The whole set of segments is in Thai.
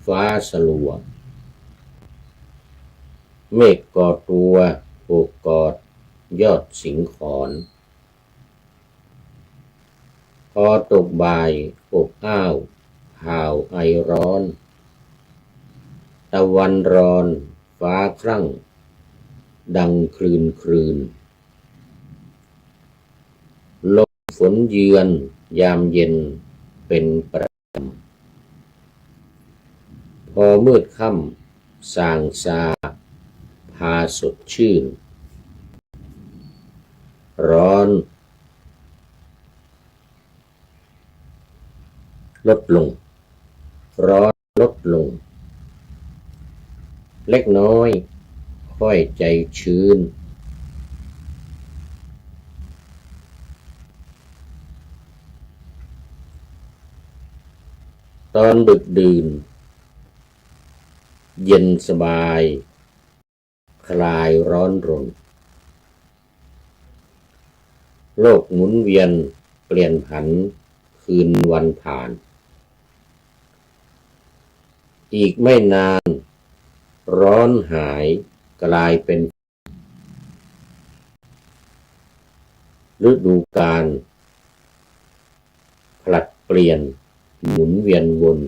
ฟ้าสลัวเมฆก่อตัวโอบกอดยอดสิงขอนพอตกบ่ายอบอ้าวหาวไอร้อนตะวันร้อนฟ้าครั่งดังคลืนคลืนลมฝนเยือนยามเย็นเป็นประจำพอมืดค่ำส่างซาพาสดชื่นร้อนลดลงร้อนลดลงเล็กน้อยค่อยใจชื้นตอนดึกดื่นเย็นสบายคลายร้อนรนโลกหมุนเวียนเปลี่ยนผันคืนวันผ่านอีกไม่นานร้อนหายกลายเป็นฤดูกาลผลัดเปลี่ยนหมุนเวียนวน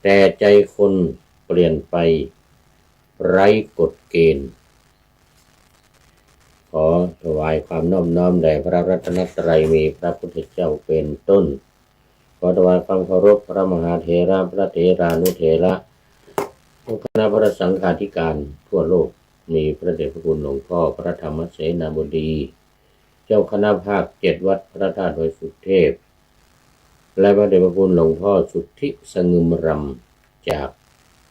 แต่ใจคนเปลี่ยนไปไร้กฎเกณฑ์ขอถวายความนอบน้อมแด่พระรัตนตรัยมีพระพุทธเจ้าเป็นต้นขอถวายความเคารพพระมหาเถระพระเถรานุเถระคณะพระสังฆาธิการทั่วโลกมีพระเดชพระคุณหลวงพ่อพระธรรมเสนาบดีเจ้าคณะภาค7วัดพระธาตุดอยสุเทพและพระเดชพระคุณหลวงพ่อสุทธิสงึมรำจาก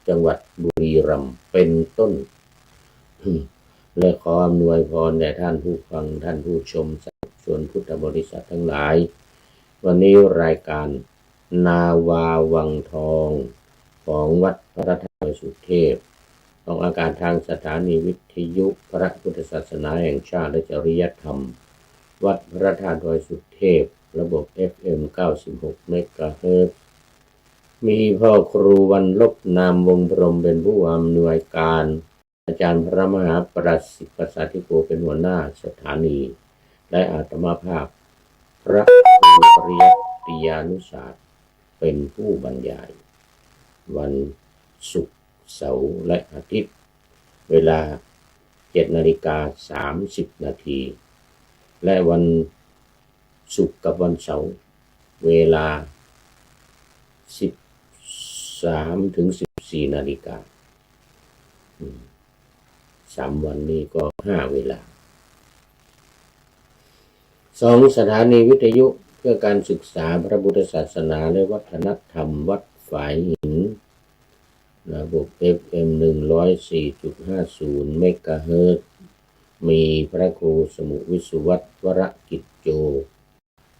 จังหวัดบุรีรัมย์เป็นต้นและขออำนวยพรแด่ท่านผู้ฟังท่านผู้ชมส่วนพุทธบริษัททั้งหลายวันนี้รายการนาวาวังทองของวัดพระธาตุดอยสุเทพออกอากาศทางสถานีวิทยุพระพุทธศาสนาแห่งชาติและจริยธรรมวัดพระธาตุดอยสุเทพระบบ FM 96 เมกะเฮิรตซ์มีพ่อครูวันลบนามวงพรหมเป็นผู้อำนวยการอาจารย์พระมหาประสิทธิ์ประสาธิโกเป็นหัวหน้าสถานีและอาตมาภาพพระครูปริยัติยานุศาสตร์เป็นผู้บรรยายวันศุกร์เสาร์และอาทิตย์เวลา 7:30 นาทีและวันศุกร์กับวันเสาร์เวลา 13-14 นาฬิกา3 วันนี้ก็5 เวลา2 สถานีวิทยุเพื่อการศึกษาพระพุทธศาสนาและวัฒนธรรมวัดฝายหินระบบ FM 104.50 เมกะเฮิรตซ์มีพระครูสมุวิสุวัฒน์วรกิจโจ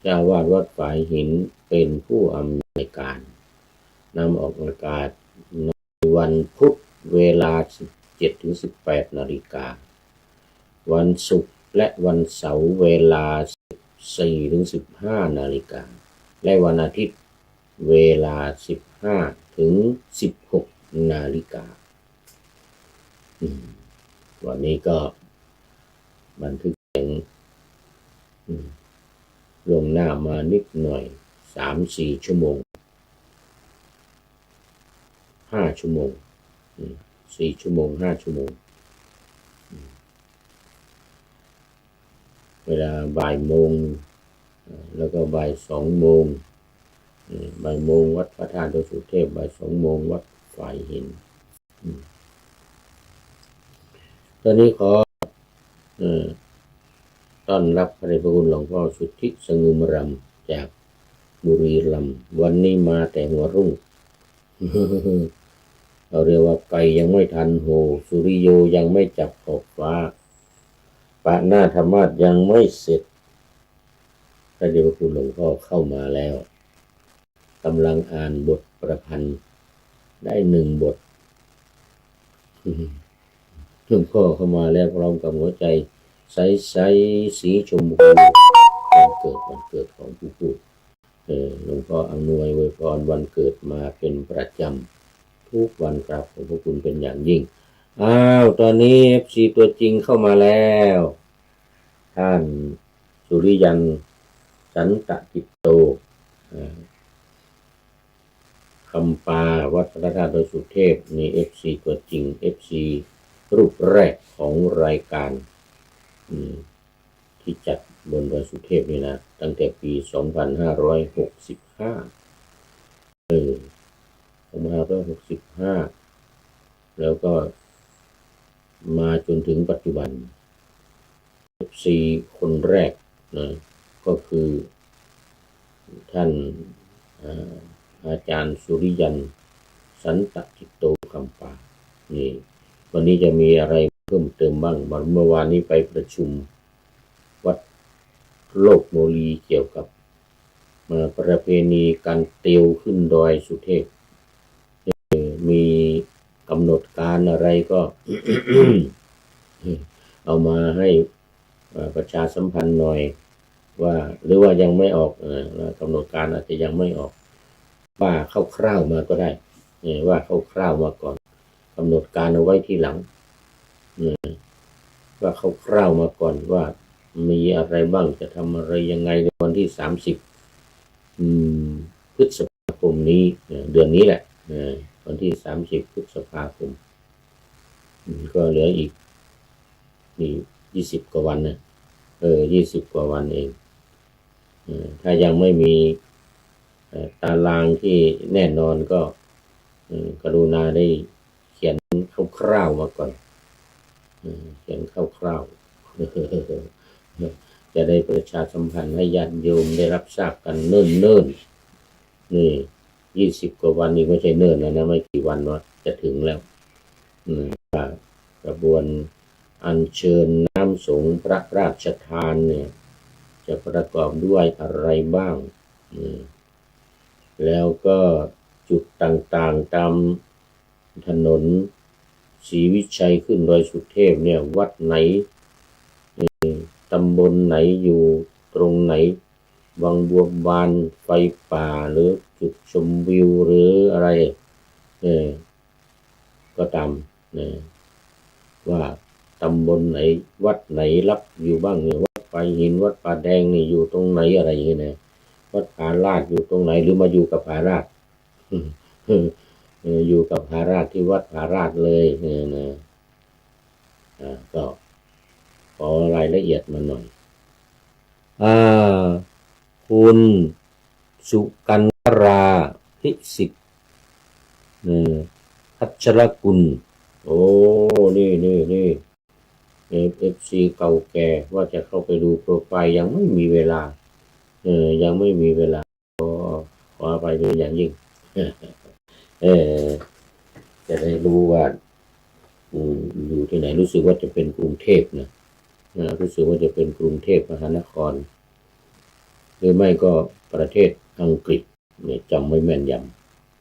เจ้าวาดวัดฝายหินเป็นผู้อำนวยการนำออกอากาศในวันพุธเวลา 17-18 นาฬิกาวันศุกร์และวันเสาร์เวลา 14-15 นาฬิกาและวันอาทิตย์เวลา 15-16 นาฬิกาวันนี้ก็บันทึกเสียงลงหน้ามานิดหน่อย 3-4 ชั่วโมง 5 ชั่วโมง 4 ชั่วโมง 5 ชั่วโมงเวลาบ่ายโมงแล้วก็บ่าย 2 โมงบ่ายโมงวัดพระธาตุดอยสุเทพบ่าย 2 โมงวัดฝายหินตอนนี้ขอต้อนรับพระเดชพระคุณหลวงพ่อสุทธิสงึมรำจากบุรีรัมย์วันนี้มาแต่หัวรุ่ง เราเรียกว่าไก่ยังไม่ทันโหสุริโยยังไม่จับขอบฟ้าปะหน้าธรรมาสยังไม่เสร็จพระเดชพระคุณหลวงพ่อเข้ามาแล้วกำลังอ่านบทประพันธ์ได้1 บทหลวงพ่อเข้ามาแล้วพร้อมกับหัวใจใสๆสีชมพูวันเกิดของผู้พูด หลวงพ่ออำนวยอวยพรวันเกิดมาเป็นประจำทุกวันครับขอบพระคุณเป็นอย่างยิ่งตอนนี้ FC ตัวจริงเข้ามาแล้วท่านสุริยันสันตกิตโตคำปาวัดพระธาตุดอยสุเทพนี่ FC ตัวจริง FC รูปแรกของรายการที่จัดบนดอยสุเทพนี่นะตั้งแต่ปี 2565 แล้วก็มาจนถึงปัจจุบัน FC คนแรกนะก็คือท่านอาจารย์สุริยันสันตกิตโตคำปานี่วันนี้จะมีอะไรเพิ่มเติมบ้างเมื่อวานนี้ไปประชุมวัดโลกโมลีเกี่ยวกับประเพณีการเตียวขึ้นดอยสุเทพมีกำหนดการอะไรก็ เอามาให้ประชาสัมพันธ์หน่อยว่าหรือว่ายังไม่ออกกำหนดการอาจจะยังไม่ออกว่าคร่าวๆมาก็ได้ว่าคร่าวๆมาก่อนกำหนดการเอาไว้ทีหลังว่าคร่าวๆมาก่อนว่ามีอะไรบ้างจะทำอะไรยังไงในวันที่30พฤษภาคมนี้เดือนนี้แหละวันที่30พฤษภาคมก็เหลืออีกนี่20 กว่าวันนะ20 กว่าวันเองถ้ายังไม่มีตารางที่แน่นอนก็กรุณาได้เขียนคร่าวๆมาก่อนเขียนคร่าวๆจะได้ประชาสัมพันธ์ให้ญาติโยมได้รับทราบกันเนิ่นๆนี่20 กว่าวันนี้ไม่ใช่เนิ่นแล้วนะไม่กี่วันว่าจะถึงแล้วกระบวนอัญเชิญน้ำสงฆ์พระราชทานเนี่ยจะประกอบด้วยอะไรบ้างแล้วก็จุดต่างๆตามถนนศรีวิชัยขึ้นดอยสุเทพเนี่ยวัดไหนตำบลไหนอยู่ตรงไหนวังบัวบานไฟป่าหรือจุดชมวิวหรืออะไรก็ตามว่าตำบลไหนวัดไหนรับอยู่บ้างเนี่ยวัดป่าหินวัดป่าแดงนี่อยู่ตรงไหนอะไรอย่างเงี้ยนะวัดผาลาดอยู่ตรงไหนหรือมาอยู่กับผาลาดอยู่กับผาลาดที่วัดผาลาดเลยนะก็ขอรายละเอียดมาหน่อยคุณสุกันราพิสิทธิ์พัชรกุลโอ้นี่FC เก่าแก่ว่าจะเข้าไปดูโปรไฟล์ยังไม่มีเวลายังไม่มีเวลาขอไปเป็นอย่างยิ่งจะได้รู้ว่าอยู่ที่ไหนรู้สึกว่าจะเป็นกรุงเทพนะรู้สึกว่าจะเป็นกรุงเทพมหานครหรือไม่ก็ประเทศอังกฤษเนี่ยจำไม่แม่นย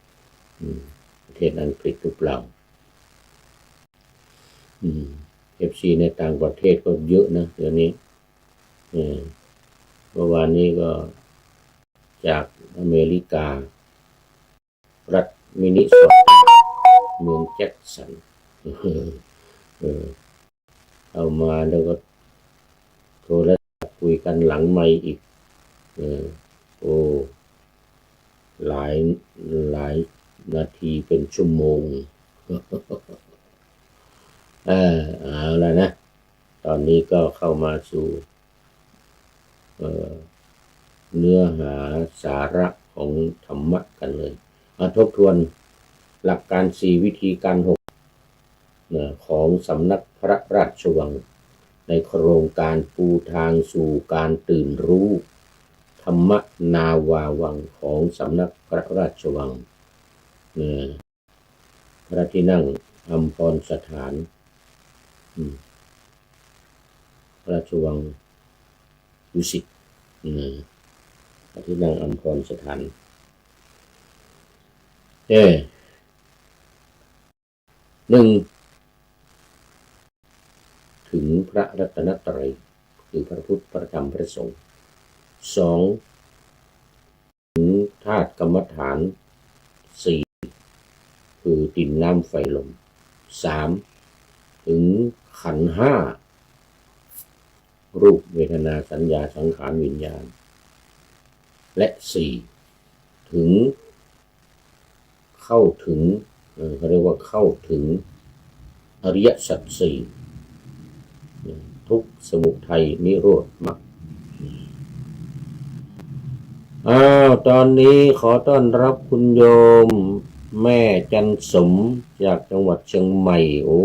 ำประเทศอังกฤษหรือเปล่าFC ในต่างประเทศก็เยอะนะเดี๋ยวนี้เมื่อวานนี้ก็จากอเมริการัฐมินนิโซตาเมืองแจ็คสันเอามาแล้วก็โทรศัพท์คุยกันหลังไมค์อีกหลายนาทีเป็นชั่วโมงเอาแล้วนะตอนนี้ก็เข้ามาสู่เนื้อหาสาระของธรรมะกันเลยมาทบทวนหลักการ4วิธีการ6ของสำนักพระราชวังในโครงการปูทางสู่การตื่นรู้ธรรมนาวาวังของสำนักพระราชวังพระที่นั่งอัมพรสถานพระราชวังดุสิตพระที่นั่งอัมพรสถาน1ถึงพระรัตนตรัยคือพระพุทธพระธรรมพระสงฆ์2 ธาตุกรรมฐานสี่คือดินน้ำไฟลมสามถึงขันธ์ห้ารูปเวทนาสัญญาสังขารวิญญาณและสี่ถึงเข้าถึงเขาเรียกว่าเข้าถึงอริยสัจสี่ทุกข์สมุทัยนิโรธมรรคตอนนี้ขอต้อนรับคุณโยมแม่จันสมจากจังหวัดเชียงใหม่โอ้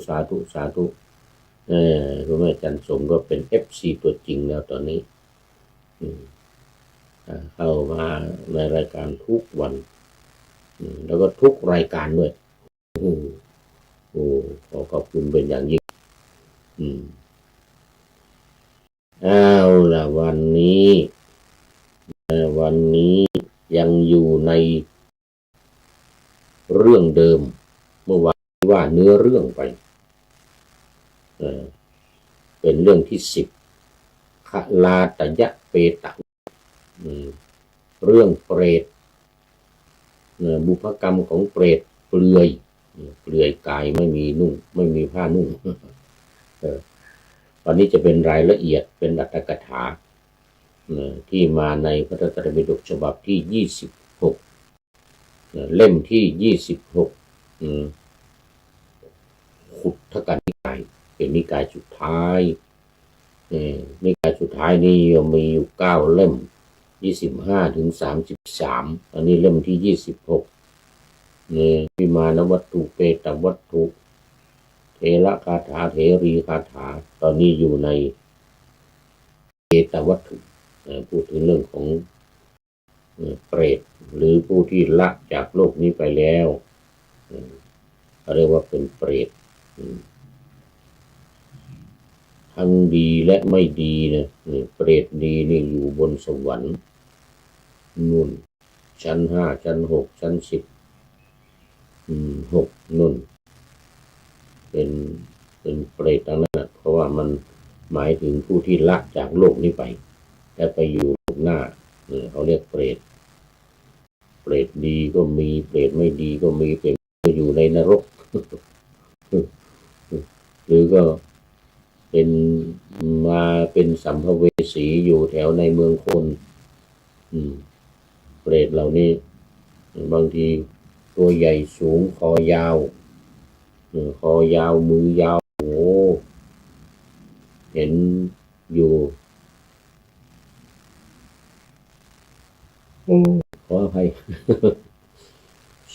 สาธุสาธุคุณแม่จันสมก็เป็น FC ตัวจริงแล้วตอนนี้เข้ามาในรายการทุกวันแล้วก็ทุกรายการด้วยขอขอบคุณเป็นอย่างยิ่งเอาล่ะวันนี้ยังอยู่ในเรื่องเดิมเมื่อวานว่าเนื้อเรื่องไปเป็นเรื่องที่10ขลาตยะเปตะเรื่องเปรตบุพกรรมของเปรตเปลือยกายไม่มีนุ่งไม่มีผ้านุ่งตอนนี้จะเป็นรายละเอียดเป็นอรรถกถาที่มาในพระไตรปิฎกฉบับที่26เล่มที่26ขุททกนิกายเป็นนิกายสุดท้ายนิกายสุดท้ายนี่มีอยู่9เล่ม25ถึง33อันนี้เล่มที่26วิมานวัตถุเปตวัตถุเทระคาถาเถรีคาถาตอนนี้อยู่ในเปตวัตถุพูดถึงเรื่องของเปรตหรือผู้ที่ละจากโลกนี้ไปแล้วเขาเรียกว่าเป็นเปรตทั้งดีและไม่ดีนะเปรตดีนี่อยู่บนสวรรค์นุ่นชั้น5ชั้น6ชั้น10 6นุ่นเป็นเปรตทั้งนั้นเพราะว่ามันหมายถึงผู้ที่ละจากโลกนี้ไปและไปอยู่โลกหน้าเขาเรียกเปรตดีก็มีเปรตไม่ดีก็มีเปรตอยู่ในนรกหรือก็เป็นสัมภเวสีอยู่แถวในเมืองคนเปรตเหล่านี้บางทีตัวใหญ่สูงคอยาวมือยาวโอ้เห็นอยู่ขออภัย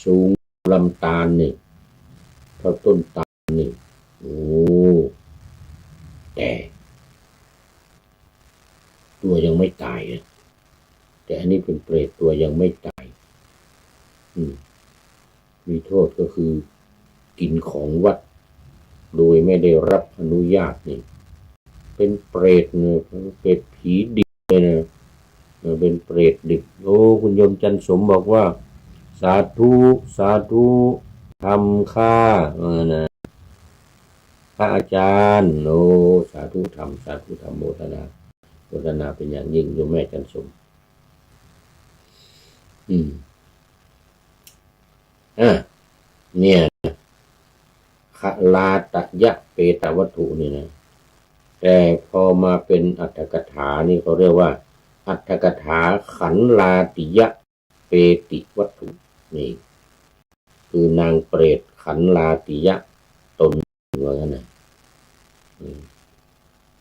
สูงลำตาลนี่เท่าต้นตาลนี่โอ้แต่ตัวยังไม่ตายนะแต่อันนี้เป็นเปรตตัวยังไม่ตายมีโทษก็คือกินของวัดโดยไม่ได้รับอนุญาตนี่เป็นเปรตเนี่ยเปรตผีดิบเลยนะเป็นเปรตดิบโอ้คุณโยมจันสมบอกว่าสาธุทำค่านะพระอาจารย์โอ้สาธุทำโมทนาเป็นอย่างยิ่งโยมแม่จันสมเนี่ยขลาตยะเปตวัตถุนี่นะแต่พอมาเป็นอรรถกถานี่เขาเรียกว่าอรรถกถาขันลาติยะเปติวัตถุนี่คือนางเปรตขันลาติยะตนว่างั้นนะ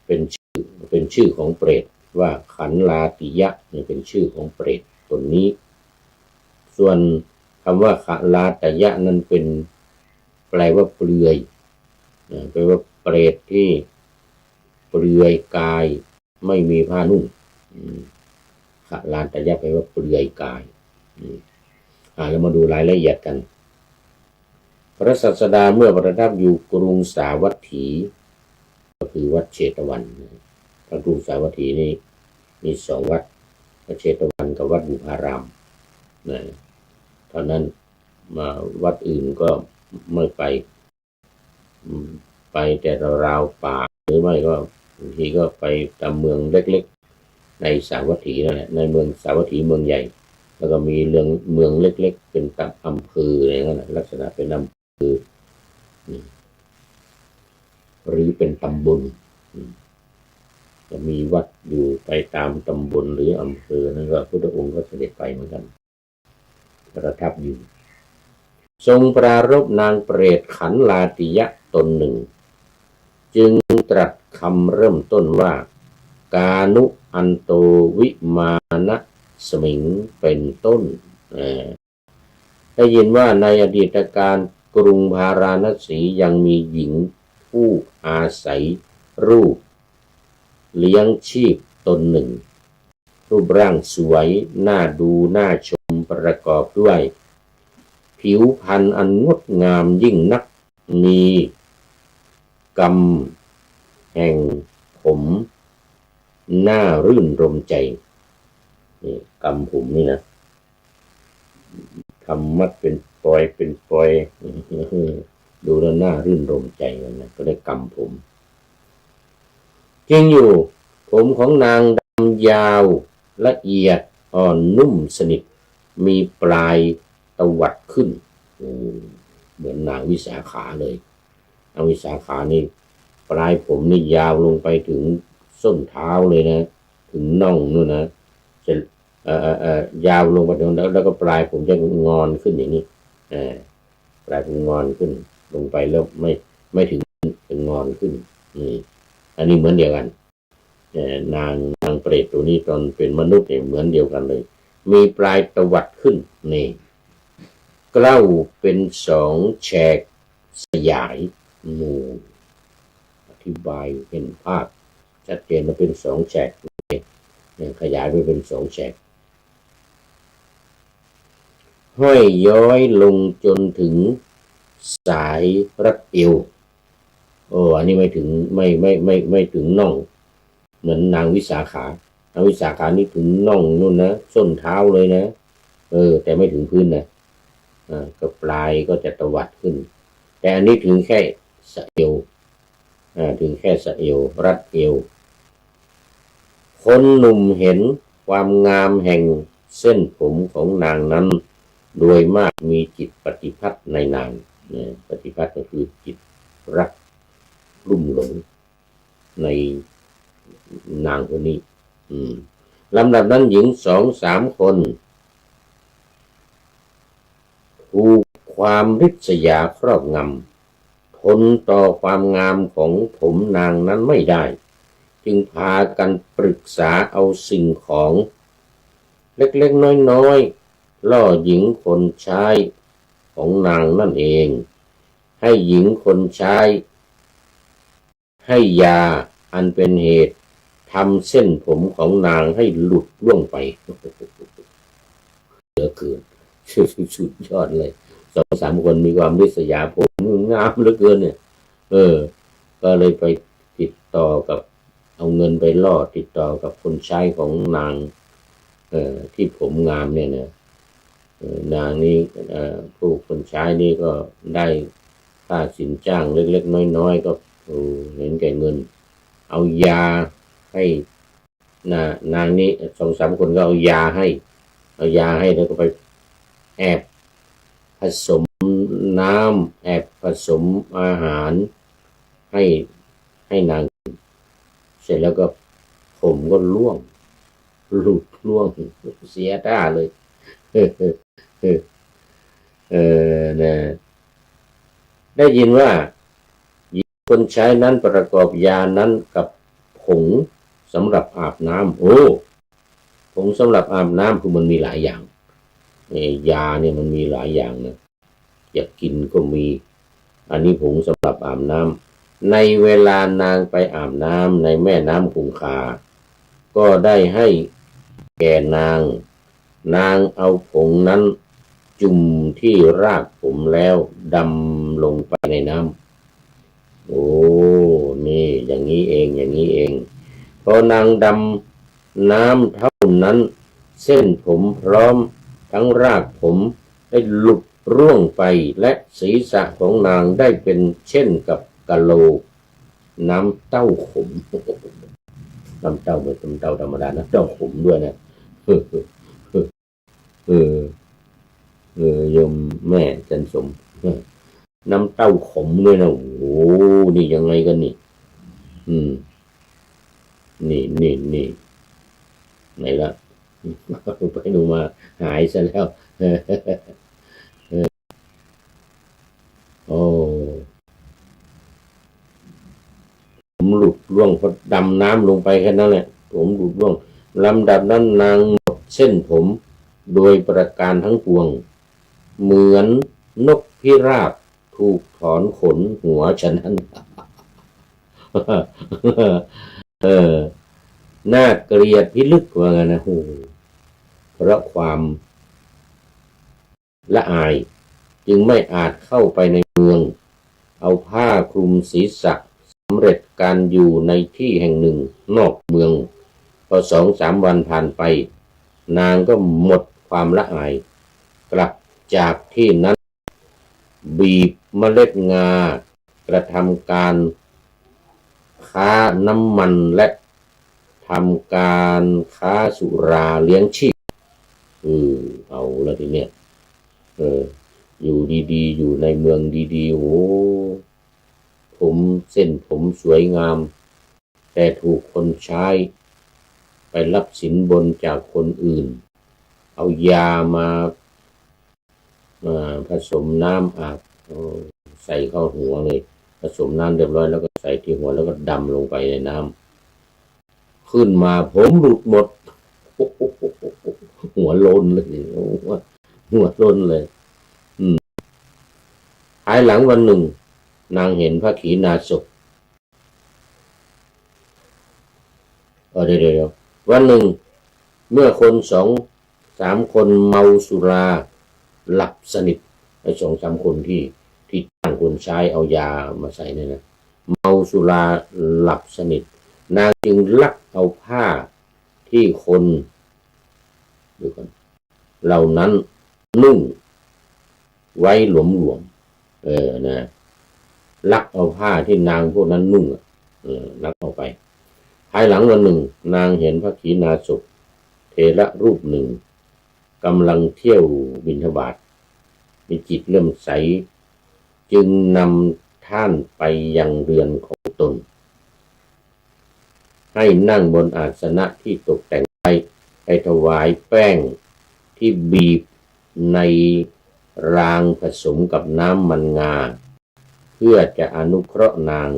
เป็นชื่อของเปรตว่าขันลาติยะนี่เป็นชื่อของเปรตตนนี้ส่วนคำว่าขลาตยะนั้นเป็นแปลว่าเปลือยแปลว่าเปรตที่เปลือยกายไม่มีผ้านุ่งขลาตยะแปลว่าเปลือยกายเรามาดูรายละเอียดกันพระศาสดาเมื่อประทับอยู่กรุงสาวัตถีก็คือวัดเชตวันพระกรุงสาวัตถีนี่มี2วัดวัดเชตวันกับวัดบุพารามเท่านั้นมาวัดอื่นก็ไม่ไปแต่ราวป่าหรือไม่ก็บางทีก็ไปตามเมืองเล็กๆในสาวัตถีนั่นแหละในเมืองสาวัตถีเมืองใหญ่ แล้วก็มีเมืองเล็กๆเป็นอำเภออะไรนั่นลักษณะเป็นอำเภอหรือเป็นตำบลจะมีวัดอยู่ไปตามตำบลหรืออำเภอนั่นก็พระพุทธองค์ก็เสด็จไปเหมือนกันประทับอยู่ทรงปรารภนางเปรตขันลาติยะตนหนึ่งจึงตรัสคำเริ่มต้นว่ากานุอันโตวิมานะสมิงเป็นต้นได้ยินว่าในอดีตการกรุงพาราณสียังมีหญิงผู้อาศัยรูปเลี้ยงชีพตนหนึ่งรูปร่างสวยน่าดูน่าชมประกอบด้วยผิวพรรณอันงดงามยิ่งนักมีกำแห่งผมน่ารื่นรมใจนี่กำผมนี่นะทำมัดเป็นปอยดูแล้วน่ารื่นรมใจนะก็ได้กำผมจริงอยู่ผมของนางดำยาวละเอียดอ่อนนุ่มสนิทมีปลายตวัดขึ้นเหมือนนางวิสาขาเลยนางวิสาขานี่ปลายผมนี่ยาวลงไปถึงส้นเท้าเลยนะถึงน่องนู่นนะจะยาวลงไปตรงแล้วก็ปลายผมจะงอนขึ้นอย่างนี้ปลายผมงอนขึ้นลงไปแล้วไม่ถึงจะงอนขึ้นนี่อันนี้เหมือนเดียวกันนางเปรตตัวนี้ตอนเป็นมนุษย์เนี่ยเหมือนเดียวกันเลยมีปลายตวัดขึ้นนี่เกล้าเป็นสองแฉกสยายนูอธิบายเห็นภาพชัดเจนว่าเป็นสองแฉกขยายไปเป็นสองแฉกห้อยย้อยลงจนถึงสายรัดเอวอันนี้ไม่ถึงไม่ถึงน่องเหมือนนางวิสาขานางวิสาขานี่ถึงน่องนู่นนะส้นเท้าเลยนะแต่ไม่ถึงพื้นนะก็ปลายก็จะตวัดขึ้นแต่อันนี้ถึงแค่สะเอวถึงแค่สะเอวรัดเอวคนหนุ่มเห็นความงามแห่งเส้นผมของนางนั้นโดยมากมีจิตปฏิพัทธ์ในนางปฏิพัทธ์ก็คือจิตรักลุ่มหลงในนางคนนี้ลำดับนั้นหญิง2-3 คนถูกความริษยาครอบงำทนต่อความงามของผมนางนั้นไม่ได้จึงพากันปรึกษาเอาสิ่งของเล็กๆน้อยๆล่อหญิงคนใช้ของนางนั่นเองให้หญิงคนใช้ให้ยาอันเป็นเหตุทำเส้นผมของนางให้หลุดล่วงไปเหลือเกินสุดยอดเลย2-3 คนมีความริษยาผมงามเหลือเกินเนี่ยก็เลยไปติดต่อกับเอาเงินไปล่อติดต่อกับคนใช้ของนางที่ผมงามเนี่ยนะนางนี้ผู้คนใช้นี่ก็ได้ค่าสินจ้างเล็กๆน้อยๆก็เห็นแก่เงินเอายาให้นางนี้2-3 คนก็เอายาให้แล้วก็ไปแอบผสมน้ำแอบผสมอาหารให้นางเสร็จแล้วก็ผมก็ร่วงหลุดร่วงเสียท่าเลยนะได้ยินว่าคนใช้นั้นประกอบยานั้นกับผงสำหรับอาบน้ำผงสำหรับอาบน้ำคือมันมีหลายอย่างยาเนี่ยมันมีหลายอย่างนะอยากกินก็มีอันนี้ผงสำหรับอาบน้ำในเวลานางไปอาบน้ำในแม่น้ำคงคาก็ได้ให้แก่นางเอาผงนั้นจุ่มที่รากผมแล้วดำลงไปในน้ำนี่อย่างนี้เองพอนางดำน้ำเท่านั้นเส้นผมพร้อมทั้งรากผมได้หลุดร่วงไปและศีรษะของนางได้เป็นเช่นกับกะโหลกน้ำเต้าขมน้ำเต้าไม่ใช่น้ำเต้าธรรมดานะเต้าขมด้วยนะ เออโยมแม่จันสมน้ำเต้าขมด้วยนะโอ้โหนี่ยังไงกันนี่อืมนี่ไหนละไปดูมาหายซะแล้วโอ้ผมหลุดร่วงพอดำน้ำลงไปแค่นั้นแหละผมหลุดร่วงลำดับนั้นนางหมดเส้นผมโดยประการทั้งปวงเหมือนนกพิราบถูกถอนขนหัวฉะนั้นเออน่าเกลียดพิลึกว่างั้นนะโอ้เพราะความละอายจึงไม่อาจเข้าไปในเมืองเอาผ้าคลุมศีรษะสำเร็จการอยู่ในที่แห่งหนึ่งนอกเมืองพอ2-3 วันผ่านไปนางก็หมดความละอายกลับจากที่นั้นบีบเมล็ดงากระทำการค้าน้ำมันและทำการค้าสุราเลี้ยงชีพเอาแล้วทีเนี้ยอยู่ดีๆอยู่ในเมืองดีๆโอ้ผมเส้นผมสวยงามแต่ถูกคนใช้ไปรับสินบนจากคนอื่นเอายามาผสมน้ำอาบใส่เข้าหัวเลยผสมน้ำเรียบร้อยแล้วก็ใส่ที่หัวแล้วก็ดำลงไปในน้ำขึ้นมาผมหลุดหมดหัวโลนเลยหัวโลนเลยภายหลังวันหนึ่งนางเห็นพระขีณาสพเดี๋ยววันหนึ่งเมื่อคน2-3 คนเมาสุราหลับสนิทไอ้2-3 คนที่จ้างคนใช้เอายามาใส่เนี่ยนะเมาสุราหลับสนิทนางจึงลักเอาผ้าที่คนดูกันเหล่านั้นนุ่งไว้หลวมนะลักเอาผ้าที่นางพวกนั้นนุ่งลักเอาไปภายหลังวันหนึ่งนางเห็นพระขีณาสพเถระรูปหนึ่งกำลังเที่ยวบิณฑบาตมีจิตเลื่อมใสจึงนำท่านไปยังเรือนของตนให้นั่งบนอาสนะที่ตกแต่งไปถวายแป้งที่บีบในรางผสมกับน้ำมันงาเพื่อจะอนุเคราะห์นาง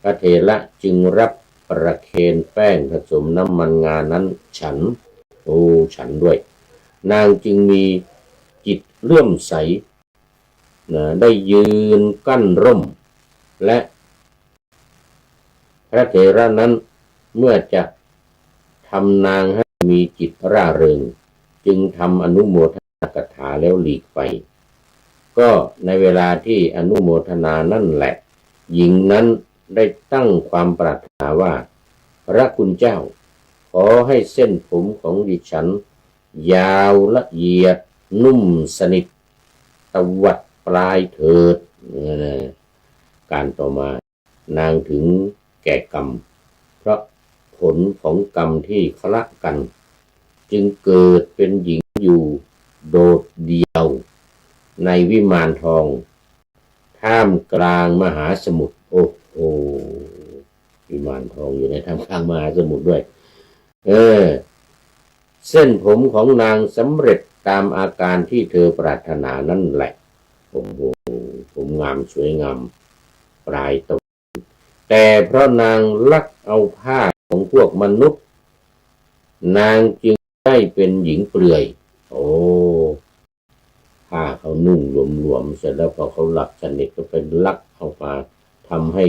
พระเถระจึงรับประเคนแป้งผสมน้ำมันงานั้นฉันด้วยนางจึงมีจิตเลื่อมใสได้ยืนกั้นร่มและพระเถระนั้นเมื่อจะทำนางให้มีจิตร่าเริงจึงทำอนุโมทนากถาแล้วหลีกไปก็ในเวลาที่อนุโมทนานั่นแหละหญิงนั้นได้ตั้งความปรารถนาว่าพระคุณเจ้าขอให้เส้นผมของดิฉันยาวละเอียดนุ่มสนิทตวัดปลายเถิดการต่อมานางถึงแก่กรรมเพราะผลของกรรมที่คละกันจึงเกิดเป็นหญิงอยู่โดดเดี่ยวในวิมานทองท่ามกลางมหาสมุทรโอ้โหวิมานทองอยู่ในท่ามกลางมหาสมุทรด้วยเส้นผมของนางสำเร็จตามอาการที่เธอปรารถนานั่นแหละโอ้โหผมงามสวยงามปลายตกแต่เพราะนางลักเอาผ้าของพวกมนุษย์นางจึงได้เป็นหญิงเปลือยผ้าเขานุ่งหลวมๆเสร็จแล้วพอเขาหลับสนิทก็เป็นลักเอามาทำให้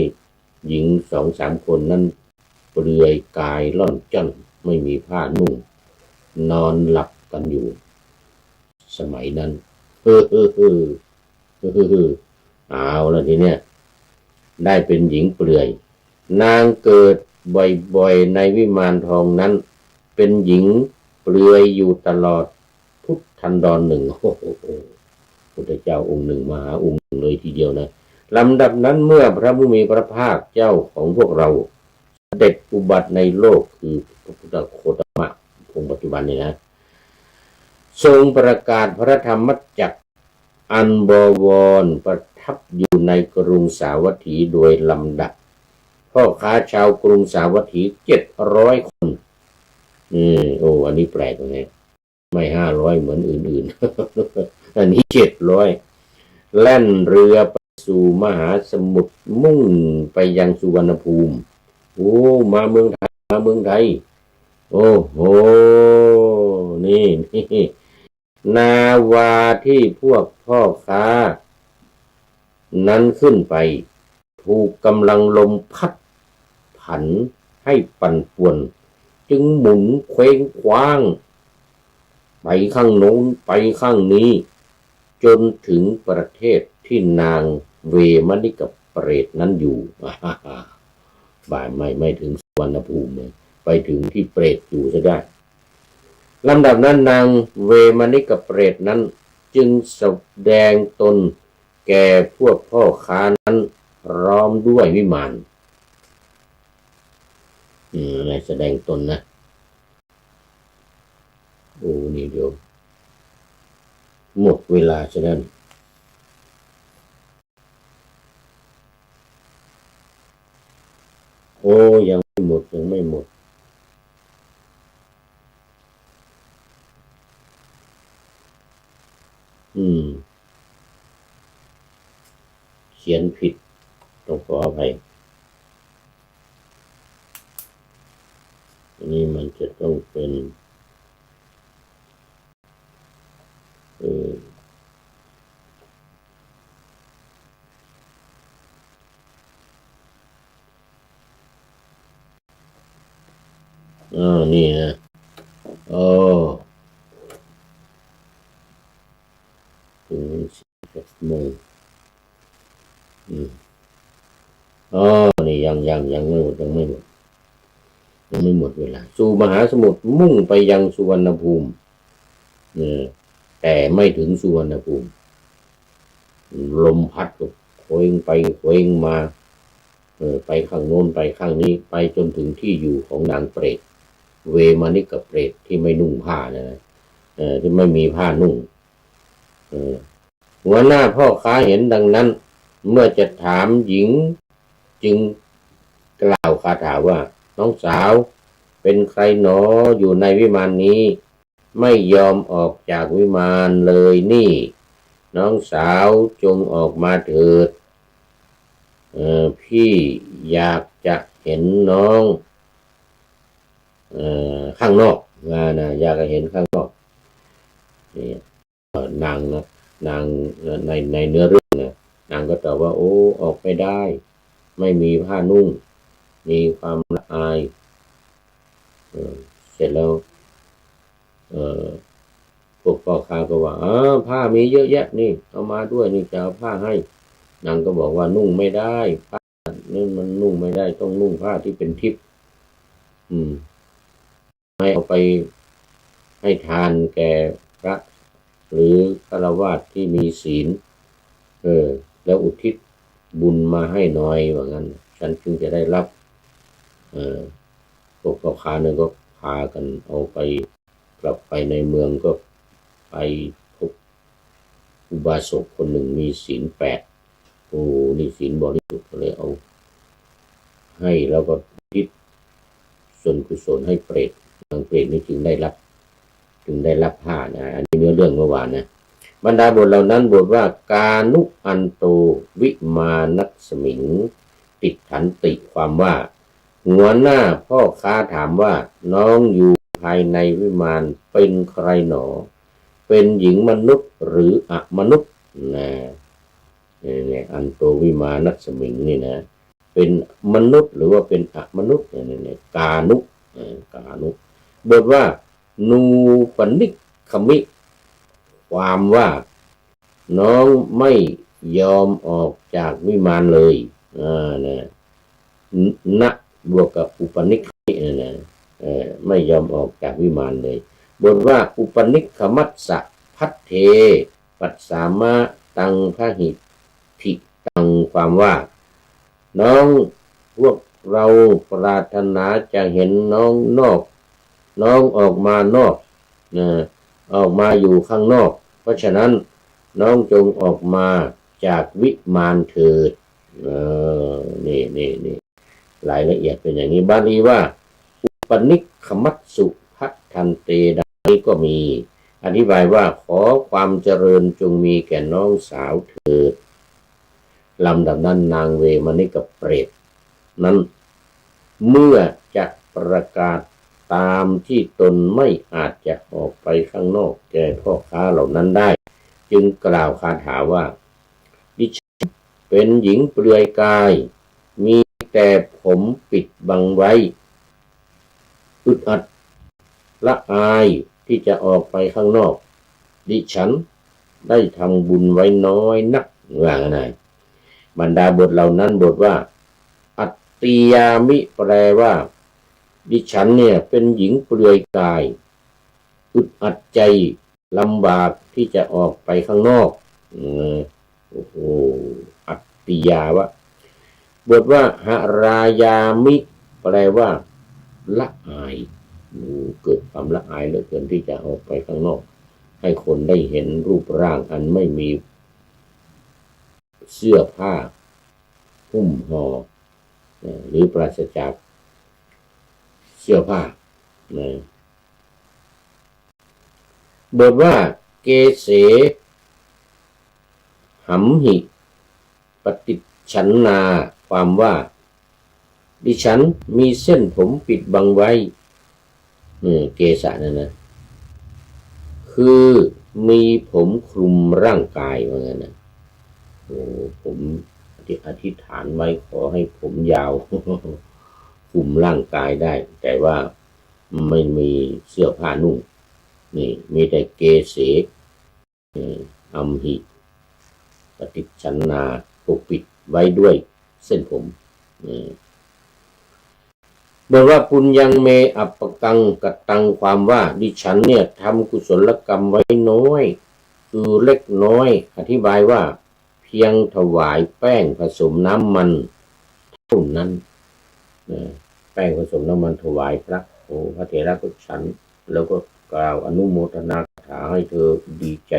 หญิง2-3 คนนั้นเปลือยกายล่อนจ้อนไม่มีผ้านุ่งนอนหลับกันอยู่สมัยนั้นเอาแล้วทีเนี้ยได้เป็นหญิงเปลือยนางเกิดบ่อยๆในวิมานทองนั้นเป็นหญิงเปลือยอยู่ตลอดพุทธันดรหนึ่งพุทธเจ้าองค์หนึ่งมหาองค์หนึ่งเลยทีเดียวนะลำดับนั้นเมื่อพระผู้มีพระภาคเจ้าของพวกเราเสด็จอุบัติในโลกคือพระพุทธโคตมะองค์ปัจจุบันนี้นะ ทรงประกาศพระธรรมจักรอันบวรประทับอยู่ในกรุงสาวัตถีโดยลำดับพ่อค้าชาวกรุงสาวัตถี700 คนโอ้อันนี้แปลกเลยไม่500เหมือนอื่นๆ อันนี้700แล่นเรือไปสู่มหาสมุทรมุ่งไปยังสุวรรณภูมิโอ้มาเมืองไทยโอ้โหนี่นาวาที่พวกพ่อค้านั้นขึ้นไปถูกกำลังลมพัดผันให้ปั่นป่วนจึงหมุนเคว้งคว้างไปข้างโน้นไปข้างนี้จนถึงประเทศที่นางเวมนิกเปรตนั้นอยู่บ่ายไม่ถึงสุวรรณภูมิเลยไปถึงที่เปรตอยู่ซะได้ลำดับนั้นนางเวมนิกเปรตนั้นจึงแสดงตนแก่พวกพ่อค้านั้นพร้อมด้วยวิมานอะไรแสดงตนนะโอ้นี่เดี๋ยวหมดเวลาซะแล้วโอ้ยังไม่หมดเขียนผิดต้องขออภัยอันนี้มันจะต้องเป็นนี่นะถึง11 โมงนี่ยังไม่หมดยังไม่หมดเวลาสู่มหาสมุทรมุ่งไปยังสุวรรณภูมิแต่ไม่ถึงสุวรรณภูมิลมพัดก็เคว้งไปเคว้งมาไปข้างโน้นไปข้างนี้ไปจนถึงที่อยู่ของนางเปรตเวมานิกเปรตที่ไม่นุ่งผ้านะที่ไม่มีผ้านุ่งหัวหน้าพ่อค้าเห็นดังนั้นเมื่อจะถามหญิงจึงกล่าวคาถาว่าน้องสาวเป็นใครหนออยู่ในวิมานนี้ไม่ยอมออกจากวิมานเลยนี่น้องสาวจงออกมาเถิดพี่อยากจะเห็นน้องข้างนอกนะอยากจะเห็นข้างนอกนี่นางในเนื้อเรื่องนะนางก็ตอบว่าโอ้ออกไม่ได้ไม่มีผ้านุ่งมีความละอายเสร็จแล้วพวกพ่อค้าก็ว่าผ้ามีเยอะแยะนี่เอามาด้วยนี่จะเอาผ้าให้นางก็บอกว่านุ่งไม่ได้ผ้านี่มันนุ่งไม่ได้ต้องนุ่งผ้าที่เป็นทิพย์ไม่เอาไปให้ทานแก่พระหรือฆราวาสที่มีศีลแล้วอุทิศบุญมาให้หน่อยว่างั้นฉันจึงจะได้รับพวกพ่อค้าเนี่ยก็พากันเอาไปกลับไปในเมืองก็ไปพบอุบาสกคนหนึ่งมีศีล8โอ้นี่ศีลบริสุทธิ์เลยเอาให้แล้วก็ทิศส่วนกุศลให้เปรตนางเปรตนี่จึงได้รับผ้านะอันนี้เนื้อเรื่องเมื่อวานนะบรรดาบทเหล่านั้นบทว่ากานุอันโตวิมานัสมิงติดขันติความว่าหัวหน้าพ่อค้าถามว่าน้องอยู่ภายในวิมานเป็นใครหนอเป็นหญิงมนุษย์หรืออมนุษย์นะนี่อันโตวิมานัสมิงนี่นะเป็นมนุษย์หรือว่าเป็นอมนุษย์เนี่ยกานุบทว่านูปนิคมิความว่าน้องไม่ยอมออกจากวิมานเลยนะบวกกับอุปนิคมินะไม่ยอมออกจากวิมานเลยบทว่าอุปนิคมัสสะพัทเทปัสสามะตังพหิทิตังความว่าน้องพวกเราปรารถนาจะเห็นน้องออกมานอก ออกมาอยู่ข้างนอก เพราะฉะนั้นน้องจงออกมาจากวิมานเถิดนี่รายละเอียดเป็นอย่างนี้บาลีว่าอุปนิคมัตสุพัทันเตดังนี้ก็มีอธิบายว่าขอความเจริญจงมีแก่น้องสาวเถิดลำดับนั้นนางเวมณิกเปรตนั้นเมื่อจะประกาศตามที่ตนไม่อาจจะออกไปข้างนอกแก่พ่อค้าเหล่านั้นได้จึงกล่าวคาถาว่าดิฉันเป็นหญิงเปลือยกายมีแต่ผมปิดบังไว้อึดอัดละอายที่จะออกไปข้างนอกดิฉันได้ทำบุญไว้น้อยนักว่าไงบรรดาบทเหล่านั้นบทว่าอัตติยามิแปลว่าดิฉันเนี่ยเป็นหญิงเปลือยกายอึดอัดใจลำบากที่จะออกไปข้างนอกโอ้โหอัตติยาวะบทว่าหรายามิแปลว่าละอายเกิดความละอายเหลือเกินที่จะออกไปข้างนอกให้คนได้เห็นรูปร่างอันไม่มีเสื้อผ้าหุ้มห่อหรือปราศจากเสื้อผ้าบทว่าเกเสหัมหิปฏิฉันนาความว่าดิฉันมีเส้นผมปิดบังไว้เกษะนั่นนะคือมีผมคลุมร่างกายว่างั้นนะผมอธิษฐานไว้ขอให้ผมยาวคลุมร่างกายได้แต่ว่าไม่มีเสื้อผ้านุ่งนี่มีแต่เกเสอัมหิปฏิฉันนาปกปิดไว้ด้วยเส้นผมบอกว่าปุญญังเมอัปปกังกตังความว่าดิฉันเนี่ยทำกุศลกรรมไว้น้อยคือเล็กน้อยอธิบายว่าเพียงถวายแป้งผสมน้ำมันเท่านั้นแป้งผสมน้ำมันถวายพระพระเถระก็ฉันแล้วก็กล่าวอนุโมทนาคาถาให้เธอดีใจ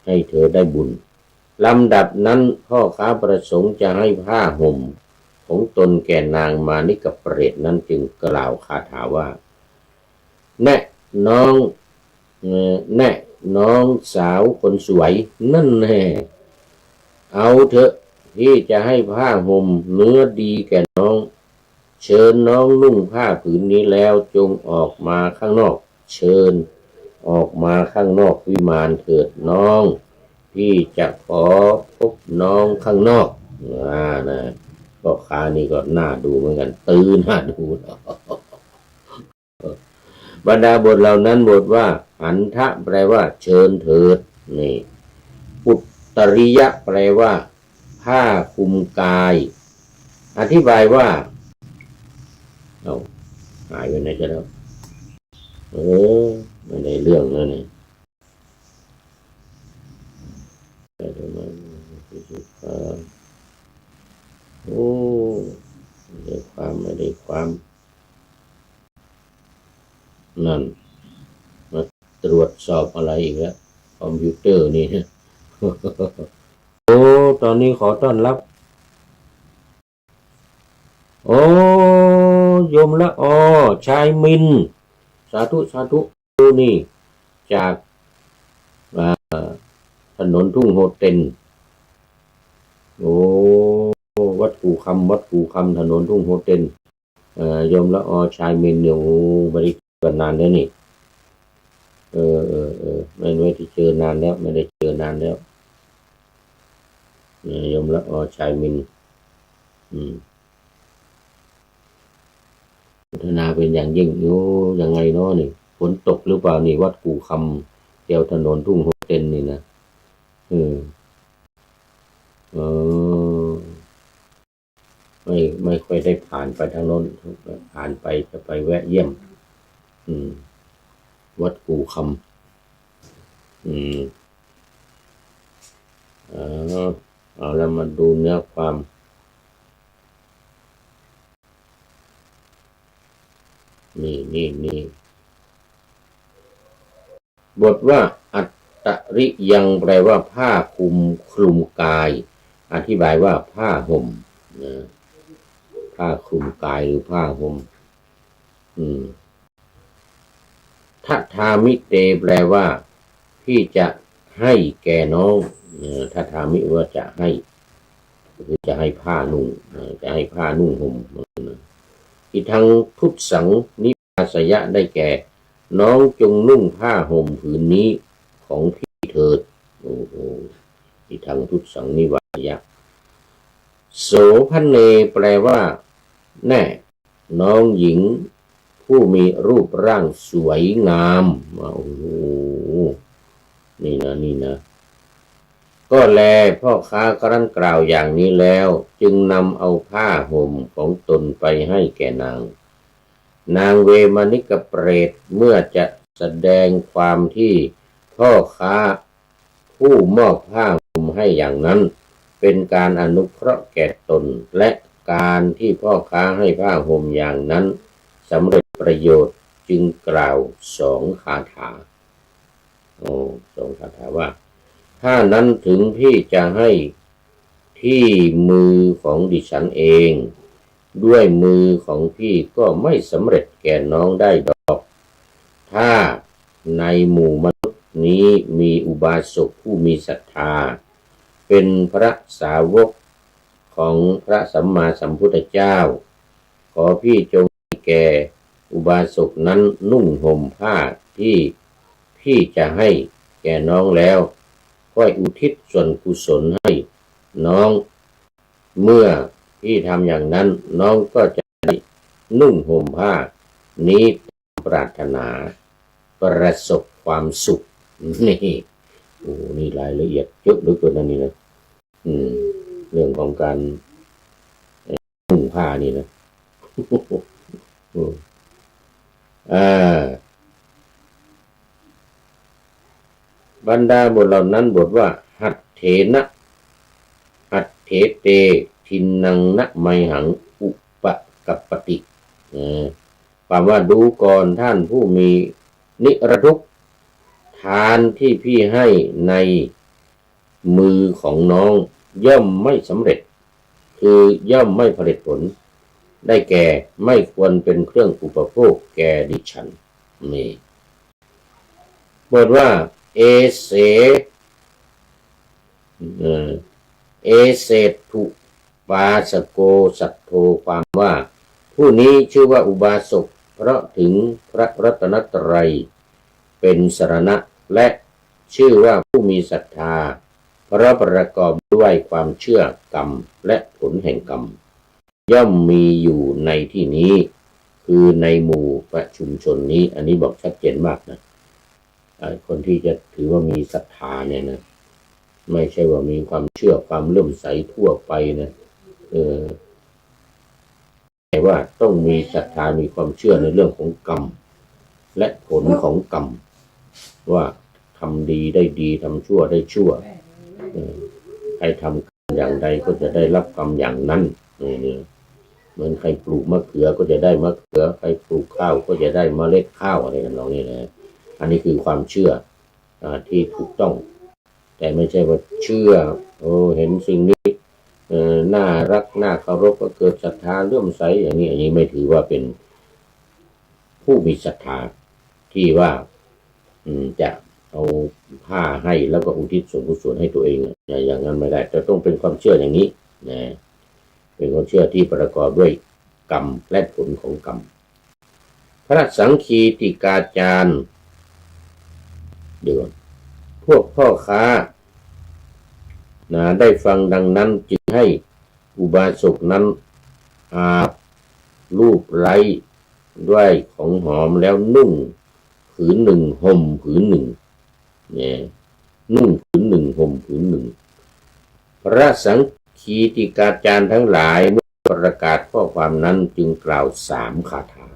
ให้เธอได้บุญลำดับนั้นพ่อค้าประสงค์จะให้ผ้าห่มของตนแก่นางมานิกเปรตนั้นจึงกล่าวคาถาว่าแน่น้องแน่น้องสาวคนสวยนั่นแน่เอาเถอะที่จะให้ผ้าห่มเนื้อดีแก่น้องเชิญน้องนุ่งผ้าผืนนี้แล้วจงออกมาข้างนอกเชิญออกมาข้างนอกวิมานเถิดน้องพี่จะขอพบน้องข้างนอกนะพ่อค้านี่ก็น่าดูเหมือนกันตื่นน่าดูบรรดาบทเหล่านั้นบทว่าอันทะแปลว่าเชิญเถิดนี่อุตริยะแปลว่าผ้าคลุมกายอธิบายว่าเอาหายไปไหนจะแล้วไม่ได้เรื่องแล้วนี่แต่ทำไมไม่ได้ความนั่นมาตรวจสอบอะไรอีกแล้วคอมพิวเตอร์นี่ตอนนี้ขอต้อนรับโยมละชายมินสาธุนี่จากถนนทุ่งโฮเต็นวัดกูคำถนนทุ่งโฮเต็นโยมละชายมินเนี่ยบริการนานแล้วนี่ไม่ได้เจอนานแล้วไม่ได้เจอนานแล้วโยมละชายมินพัฒนาเป็นอย่างยิ่งยังไงเนาะนี่ฝนตกหรือเปล่านี่วัดกูคำแถวถนนทุ่งโฮเต็นนี่นะไม่ค่อยได้ผ่านไปทางโน้นผ่านไปจะไปแวะเยี่ยมวัดกูคำเอาแล้วมาดูเนื้อความนี่ บทว่าอัตตริยังแปลว่าผ้าคลุมกายอธิบายว่าผ้าห่มนะผ้าคลุมกายหรือผ้าห่มทัทามิเตแปลว่าพี่จะให้แก่น้องทัทามิว่าจะให้คือจะให้ผ้านุ่งจะให้ผ้านุ่งห่มอีกทั้งพุทธสังนิวาสยะได้แก่น้องจงนุ่งผ้าห่มผืนนี้ของพี่เถิดอีกทั้งพุทธสังนิวาสยะโสภเนแปลว่าแน่น้องหญิงผู้มีรูปร่างสวยงามนี่นะก็แลพ่อค้ากรั้นกล่าวอย่างนี้แล้วจึงนำเอาผ้าห่มของตนไปให้แก่นางเวมนิกเปรตเมื่อจะแสดงความที่พ่อค้าผู้มอบผ้าห่มให้อย่างนั้นเป็นการอนุเคราะห์แก่ตนและการที่พ่อค้าให้ผ้าห่มอย่างนั้นสำเร็จประโยชน์จึงกล่าวสองคาถาว่าถ้านั้นถึงพี่จะให้ที่มือของดิฉันเองด้วยมือของพี่ก็ไม่สำเร็จแก่น้องได้ดอกถ้าในหมู่มนุษย์นี้มีอุบาสกผู้มีศรัทธาเป็นพระสาวกของพระสัมมาสัมพุทธเจ้าขอพี่จงให้แก่อุบาสกนั้นนุ่งห่มผ้าที่พี่จะให้แก่น้องแล้วค่อยอุทิศส่วนกุศลให้น้องเมื่อพี่ทำอย่างนั้นน้องก็จะได้นุ่งห่มผ้านี้ปรารถนาประสบความสุขนี่รายละเอียดเยอะเหลือเกินนะนี่นะเรื่องของการนุ่งผ้านี่นะบรรดาบทเหล่านั้นบทว่าหัตเถนะหัตเถเตทินนังนะไมหังอุปกัปปติความว่าดูก่อนท่านผู้มีนิรทุกข์ทานที่พี่ให้ในมือของน้องย่อมไม่สำเร็จคือย่อมไม่ผลิตผลได้แก่ไม่ควรเป็นเครื่องอุปโภคแก่ดิฉันนี่บทว่าเอเสถุปาสโกสัทโธความว่าผู้นี้ชื่อว่าอุบาสกเพราะถึงพระรัตนตรัยเป็นสรณะและชื่อว่าผู้มีศรัทธาเพราะประกอบด้วยความเชื่อกรรมและผลแห่งกรรมย่อมมีอยู่ในที่นี้คือในหมู่ประชุมชนนี้อันนี้บอกชัดเจนมากนะคนที่จะถือว่ามีศรัทธาเนี่ยนะไม่ใช่ว่ามีความเชื่อความเลื่อมใสทั่วไปนะแต่ว่าต้องมีศรัทธามีความเชื่อในเรื่องของกรรมและผลของกรรมว่าทำดีได้ดีทำชั่วได้ชั่วใครทำอย่างใดก็จะได้รับกรรมอย่างนั้นเหมือนใครปลูกมะเขือก็จะได้มะเขือใครปลูกข้าวก็จะได้เมล็ดข้าวอะไรกันเหล่านี้นะอันนี้คือความเชื่อที่ถูกต้องแต่ไม่ใช่ว่าเชื่อเห็นสิ่งนี้น่ารักน่าเคารพก็เกิดศรัทธาเลื่อมใสอย่างนี้อันนี้ไม่ถือว่าเป็นผู้มีศรัทธาที่ว่าจะเอาผ้าให้แล้วก็อุทิศส่วนกุศลให้ตัวเองอย่างนั้นไม่ได้จะต้องเป็นความเชื่ออย่างนี้นะเป็นความเชื่อที่ประกอบด้วยกรรมและผลของกรรมพระสังคีติกาจารย์เดี๋ยวพวกพ่อค้าได้ฟังดังนั้นจึงให้อุบาสกนั้นอาบลูบไล้ด้วยของหอมแล้วนุ่งผืนหนึ่งห่มผืนหนึ่งเนี่ยนุ่งผืนหนึ่งห่มผืนหนึ่งพระสังคีติกาจารย์ทั้งหลายเมื่อประกาศข้อความนั้นจึงกล่าว3 คาถา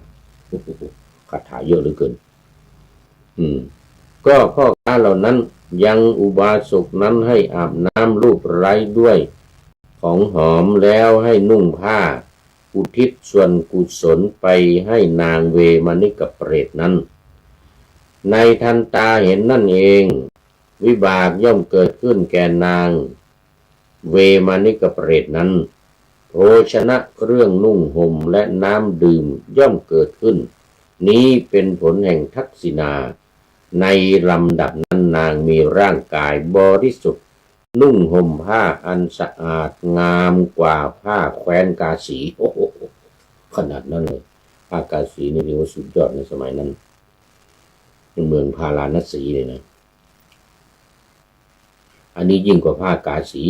คาถาเยอะเหลือเกินก็พ่อค้าเหล่านั้นยังอุบาสกนั้นให้อาบน้ำลูบไล้ด้วยของหอมแล้วให้นุ่งผ้าอุทิศส่วนกุศลไปให้นางเวมนิกเปรตนั้น ในทันตาเห็นนั่นเองวิบากย่อมเกิดขึ้นแก่นางเวมานิกเปรตนั้นโภชนะเครื่องนุ่งห่มและน้ำดื่มย่อมเกิดขึ้นนี้เป็นผลแห่งทักษิณาในลำดับนั้นนางมีร่างกายบริสุทธิ์นุ่งห่มผ้าอันสะอาดงามกว่าผ้าแคว้นกาสีโอ้โหขนาดนั้นเลยผ้ากาสีนี่เรียกว่าสุดยอดในสมัยนั้นเป็นเมืองพาราณสีเลยนะอันนี้ยิ่งกว่าผ้ากาสี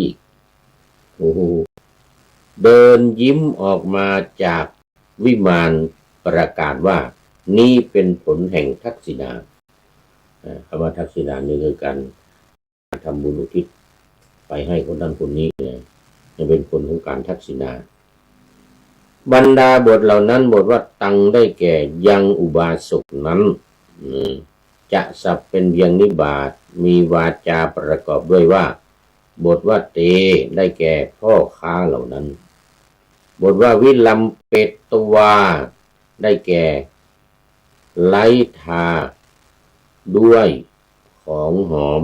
โอ้โหเดินยิ้มออกมาจากวิมานประกาศว่านี่เป็นผลแห่งทักษิณาคำว่าทักษิณานี่คือการทำบุญอุทิศไปให้คนนั้นคนนี้จะเป็นผลของการทักษิณาบรรดาบทเหล่านั้นบทว่าตังได้แก่ยังอุบาสกนั้นจะสับเป็นเพียงนิบาตมีวาจาประกอบด้วยว่าบทว่าเตได้แก่พ่อค้าเหล่านั้นบทว่าวิลัมเปตวาได้แก่ไล้ทาด้วยของหอม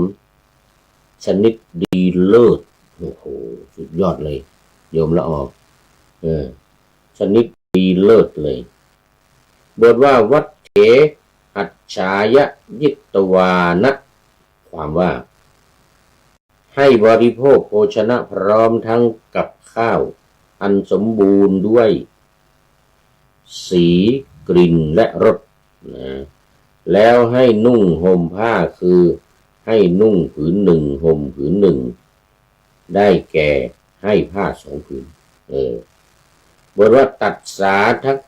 ชนิดดีเลิศโอ้โหสุดยอดเลยโยมละออกชนิดดีเลิศเลยบทว่าวัดเถอัจฉายยิตวานะความว่าให้บริโภคโภชนะพร้อมทั้งกับข้าวอันสมบูรณ์ด้วยสีกลิ่นและรสแล้วให้นุ่งห่มผ้าคือให้นุ่งผืนหนึ่งห่มผืนหนึ่งได้แก่ให้ผ้าสองผืนบทว่าตัดสาทัก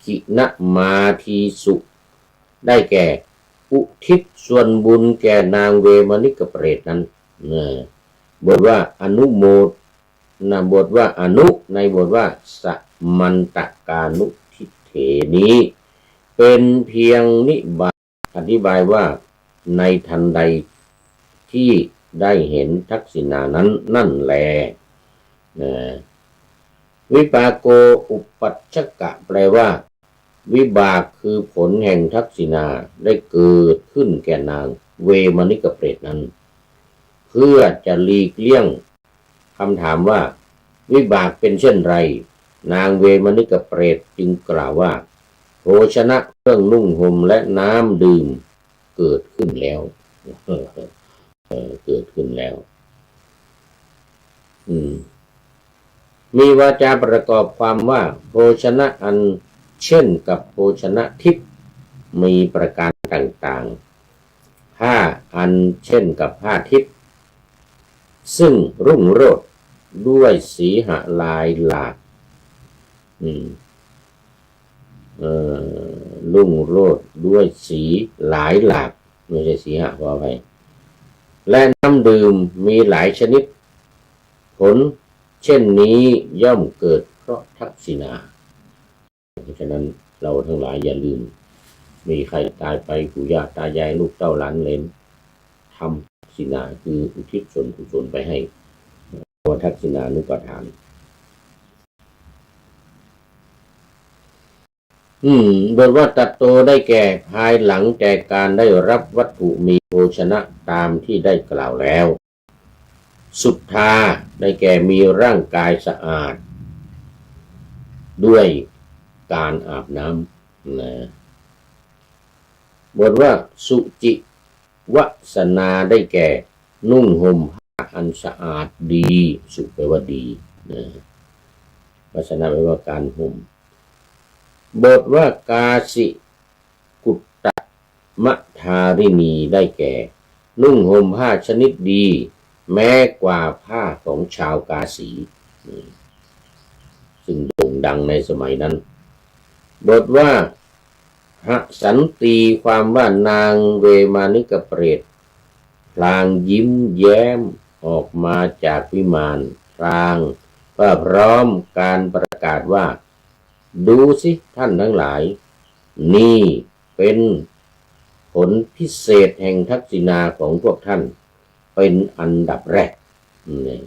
ขิณมาทีสุได้แก่อุทิศส่วนบุญแก่นางเวมานิกเปรตนั้นบทว่าอนุโมทนาบทว่าอนุในบทว่าสมันตกานุทิเถนี้เป็นเพียงนิบาตอธิบายว่าในทันใดที่ได้เห็นทักษิณานั้นนั่นแลวิปากโกอุปัชชกะแปลว่าวิบากคือผลแห่งทักษิณาได้เกิดขึ้นแก่นางเวมานิกเปรตนั้นเพื่อจะหลีกเลี่ยงคำถามว่าวิบากเป็นเช่นไรนางเวมานิกเปรตจึงกล่าวว่าโภชนะเครื่องนุ่งห่มและน้ำดื่มเกิดขึ้นแล้วเกิดขึ้นแล้วมีวาจาประกอบความว่าโภชนะอันเช่นกับโภชนะทิพย์มีประการต่างๆผ้าอันเช่นกับผ้าทิพย์ซึ่งรุ่งโรจน์ด้วยสีหลายหลากรุ่งโรจน์ด้วยสีหลายหลากไม่ใช่สีหะขออภัยและน้ำดื่มมีหลายชนิดผลเช่นนี้ย่อมเกิดเพราะทักษิณาเพราะฉะนั้นเราทั้งหลายอย่าลืมมีใครตายไปปู่ย่าตายายลูกเต้าหลานเหลนทำทักษิณาคืออุทิศส่วนกุศลไปให้ตัวทักษิณานุปทานบทว่าตัดโตได้แก่ภายหลังแก่การได้รับวัตถุมีโภชนะตามที่ได้กล่าวแล้วสุทธาได้แก่มีร่างกายสะอาดด้วยการอาบน้ำบทว่าสุจิวสนาได้แก่นุ่งห่มผ้าอันสะอาดดีสุแปลว่าดีวสนาแปลว่าการห่มบทว่ากาสิกุตตมทาริณีได้แก่นุ่งห่มผ้าชนิดดีแม้กว่าผ้าของชาวกาสีซึ่งโด่งดังในสมัยนั้นบทว่าหสันตีความว่านางเวมานิกเปรตพลางยิ้มแย้มออกมาจากวิมานพลางเพื่อพร้อมการประกาศว่าดูสิท่านทั้งหลายนี่เป็นผลพิเศษแห่งทักษิณาของพวกท่านเป็นอันดับแรกนี่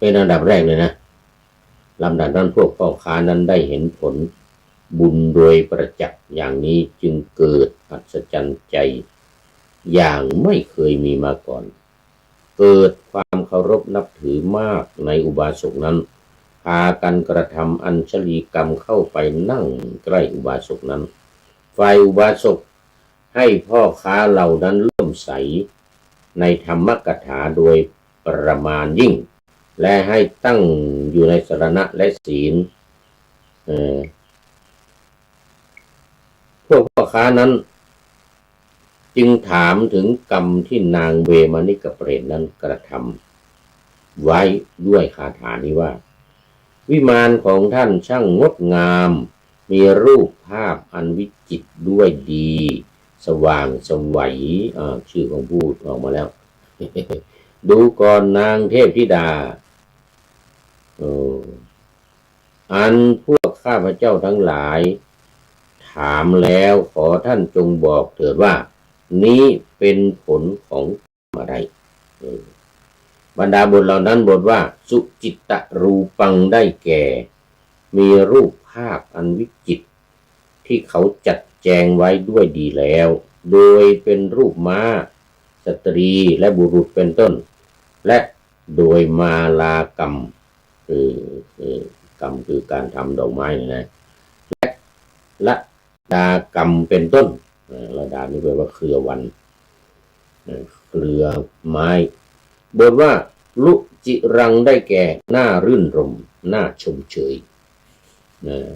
เ เป็นอันดับแรกเลยนะลำดับนั้นพวกพ่อค้านั้นได้เห็นผลบุญโดยประจักษ์อย่างนี้จึงเกิดอัศจรรย์ใจอย่างไม่เคยมีมาก่อนเกิดความเคารพนับถือมากในอุบาสกนั้นพากันกระทำอัญชลีกรรมเข้าไปนั่งใกล้อุบาสกนั้นฝ่ายอุบาสกให้พ่อค้าเหล่านั้นเลื่อมใสในธรรมกถาโดยประมาณยิ่งและให้ตั้งอยู่ในสรณะและศีลพวกพ่อค้านั้นจึงถามถึงกรรมที่นางเวมานิกเปรตนั้นกระทำไว้ด้วยคาถานี้ว่าวิมานของท่านช่างงดงามมีรูปภาพอันวิจิตรด้วยดีสว่างไสวชื่อของพูดออกมาแล้ว ดูก่อนนางเทพธิดาอันพวกข้าพเจ้าทั้งหลายถามแล้วขอท่านจงบอกเถิดว่านี้เป็นผลของอะไรบรรดาบทเหล่านั้นบทว่าสุจิตตรูปังได้แก่มีรูปภาพอันวิจิตรที่เขาจัดแจงไว้ด้วยดีแล้วโดยเป็นรูปม้าสตรีและบุรุษเป็นต้นและโดยมาลากรรมกรรมคือการทำดอกไม้นะและละดากรรมเป็นต้นละดานี่แปลว่าเครือวันเครือไม้บทว่าลุจิรังได้แก่หน้ารื่นรมหน้าชมเชย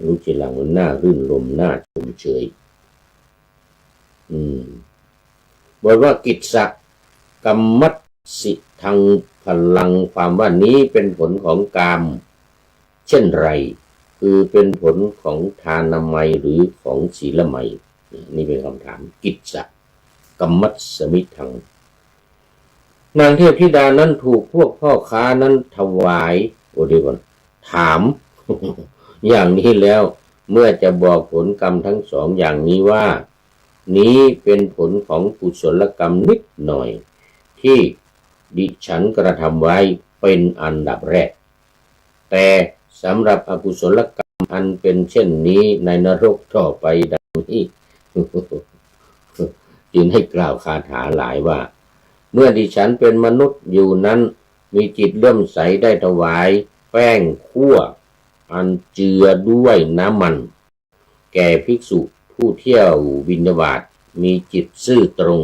ลุจิรังมันหน้ารื่นรมหน้าชมเชยบทว่ากิจสะกรรมัตสิทางพลังความว่านี้เป็นผลของกามเช่นไรคือเป็นผลของทานามัยหรือของศีลไมัยนี่เป็นคำถามกิจสะกรรมัตสมิทังนางเทพธิดานั้นถูกพวกพ่อค้านั้นถวายเดี๋ยวก่อนถาม อย่างนี้แล้วเมื่อจะบอกผลกรรมทั้งสองอย่างนี้ว่านี้เป็นผลของกุศลกรรมนิดหน่อยที่ดิฉันกระทำไว้เป็นอันดับแรกแต่สำหรับอกุศลกรรมอันเป็นเช่นนี้ในนรกต่อไปดังนี้ จึงให้กล่าวคาถาหลายว่าเมื่อดิฉันเป็นมนุษย์อยู่นั้นมีจิตเลื่อมใสได้ถวายแป้งคั่วอันเจือด้วยน้ำมันแก่ภิกษุผู้เที่ยวบิณฑบาตมีจิตซื่อตรง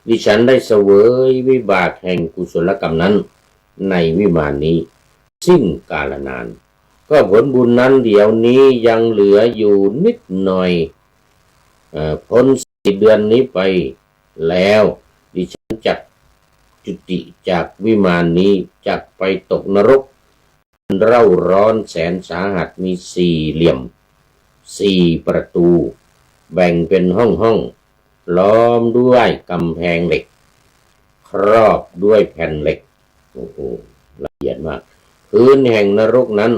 ดิฉันได้เสวยวิบากแห่งกุศลกรรมนั้นในวิมานนี้สิ้นกาลนานก็ผลบุญนั้นเดี๋ยวนี้ยังเหลืออยู่นิดหน่อยพ้น4 เดือนนี้ไปแล้วดิฉันจักจุติจากวิมานนี้จักไปตกนรกเร่าร้อนแสนสาหัสมี4 เหลี่ยม4 ประตูแบ่งเป็นห้องล้อมด้วยกำแพงเหล็กครอบด้วยแผ่นเหล็กโอ้โหละเอียดมากพื้นแห่งนรกนั้น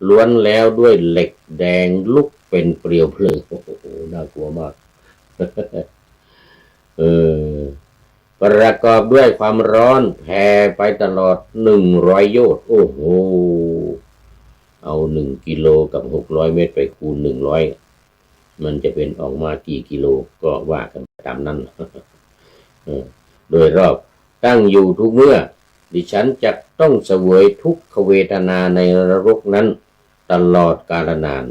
ล้วนแล้วด้วยเหล็กแดงลุกเป็นเปลวเพลิงโอ้โหน่ากลัวมาก ประกอบด้วยความร้อนแผ่ไปตลอด100 โยชน์โอ้โหเอา1 กิโลกับ600 เมตรไปคูณ100มันจะเป็นออกมากี่กิโลก็ว่ากันตามนั้น โดยรอบตั้งอยู่ทุกเมื่อดิฉันจะต้องเสวยทุกขเวทนาในนรกนั้นตลอดกาลนาน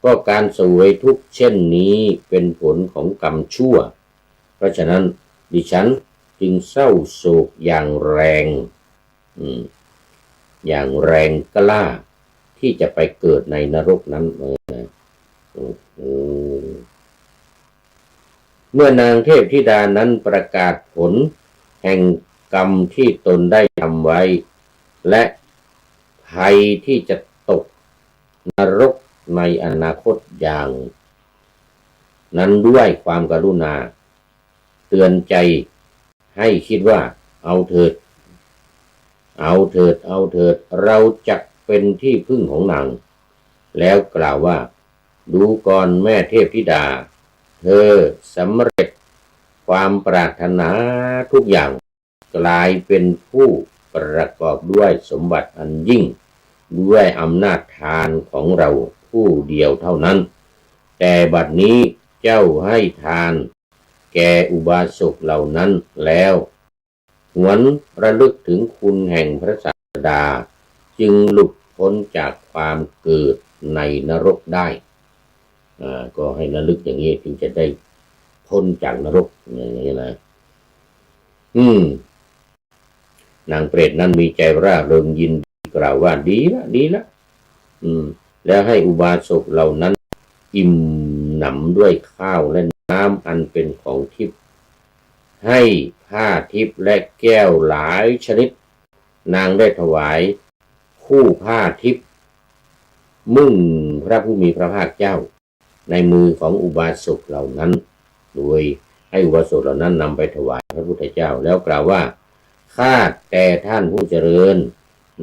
ก็การเสวยทุกข์เช่นนี้เป็นผลของกรรมชั่วเพราะฉะนั้นดิฉันจึงเศร้าโศกอย่างแรงกล้าที่จะไปเกิดในนรกนั้นเมื่อนางเทพธิดานั้นประกาศผลแห่งกรรมที่ตนได้ทำไว้และภัยที่จะตกนรกในอนาคตอย่างนั้นด้วยความกรุณาเตือนใจให้คิดว่าเอาเถิดเราจักเป็นที่พึ่งของนางแล้วกล่าวว่าดูก่อนแม่เทพธิดาเธอสำเร็จความปรารถนาทุกอย่างกลายเป็นผู้ป ประกอบด้วยสมบัติอันยิ่งด้วยอำนาจทานของเราผู้เดียวเท่านั้นแต่บัดนี้เจ้าให้ทานแก่อุบาสกเหล่านั้นแล้วหวนระลึกถึงคุณแห่งพระศาสดาจึงหลุดพ้นจากความเกิดในนรกได้ก็ให้ระลึกอย่างนี้จึงจะได้พ้นจากนรกอย่างนี้นะนางเปรตนั้นมีใจร่าเริงยินดีกล่าวว่าดีละแล้วให้อุบาสกเหล่านั้นอิ่มหนำด้วยข้าวและน้ำอันเป็นของทิพย์ให้ผ้าทิพย์และแก้วหลายชนิดนางได้ถวายคู่ผ้าทิพย์มุ่งพระผู้มีพระภาคเจ้าในมือของอุบาสกเหล่านั้นโดยให้อุบาสกเหล่านั้นนำไปถวายพระพุทธเจ้าแล้วกล่าวว่าข้าแต่ท่านผู้เจริญ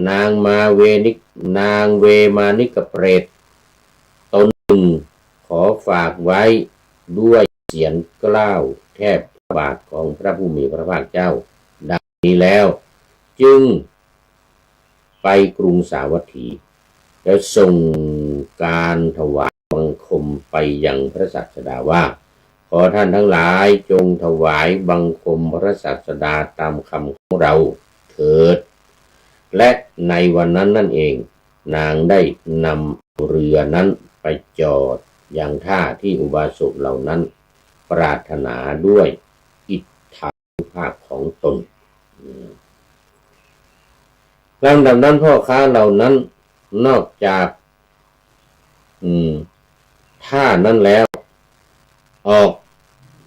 นางเวมานิกเปรตตนหนึ่งขอฝากไว้ด้วยเสียงกล้าวแทบพระบาทของพระผู้มีพระภาคเจ้าดังนี้แล้วจึงไปกรุงสาวัตถีแล้วส่งการถวายบังคมไปยังพระศาสดาว่าขอท่านทั้งหลายจงถวายบังคมพระศาสดาตามคำของเราเถิดและในวันนั้นนั่นเองนางได้นำเรือนั้นไปจอดอย่างท่าที่อุบาสกเหล่านั้นปรารถนาด้วยอิทธานุภาพของตนลำดับนั้นพ่อค้าเหล่านั้นนอกจากท่านั้นแล้ว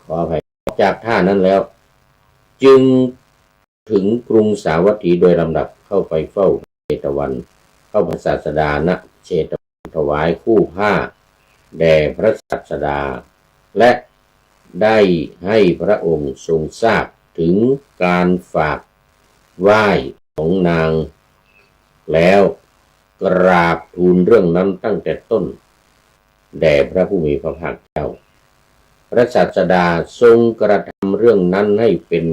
ขออภัยออกจากท่านั้นแล้วจึงถึงกรุงสาวัตถีโดยลำดับเข้าไปเฝ้าเชตวันเข้าพระศาสดาณเชตวันถวายคู่ผ้าแด่พระศาสดาและได้ให้พระองค์ทรงทราบถึงการฝากไหว้ของนางแล้วกราบทูลเรื่องนั้นตั้งแต่ต้นแด่พระผู้มีพระภาคเจ้าพระศาสดาทรงกระทำเรื่องนั้นให้เป็น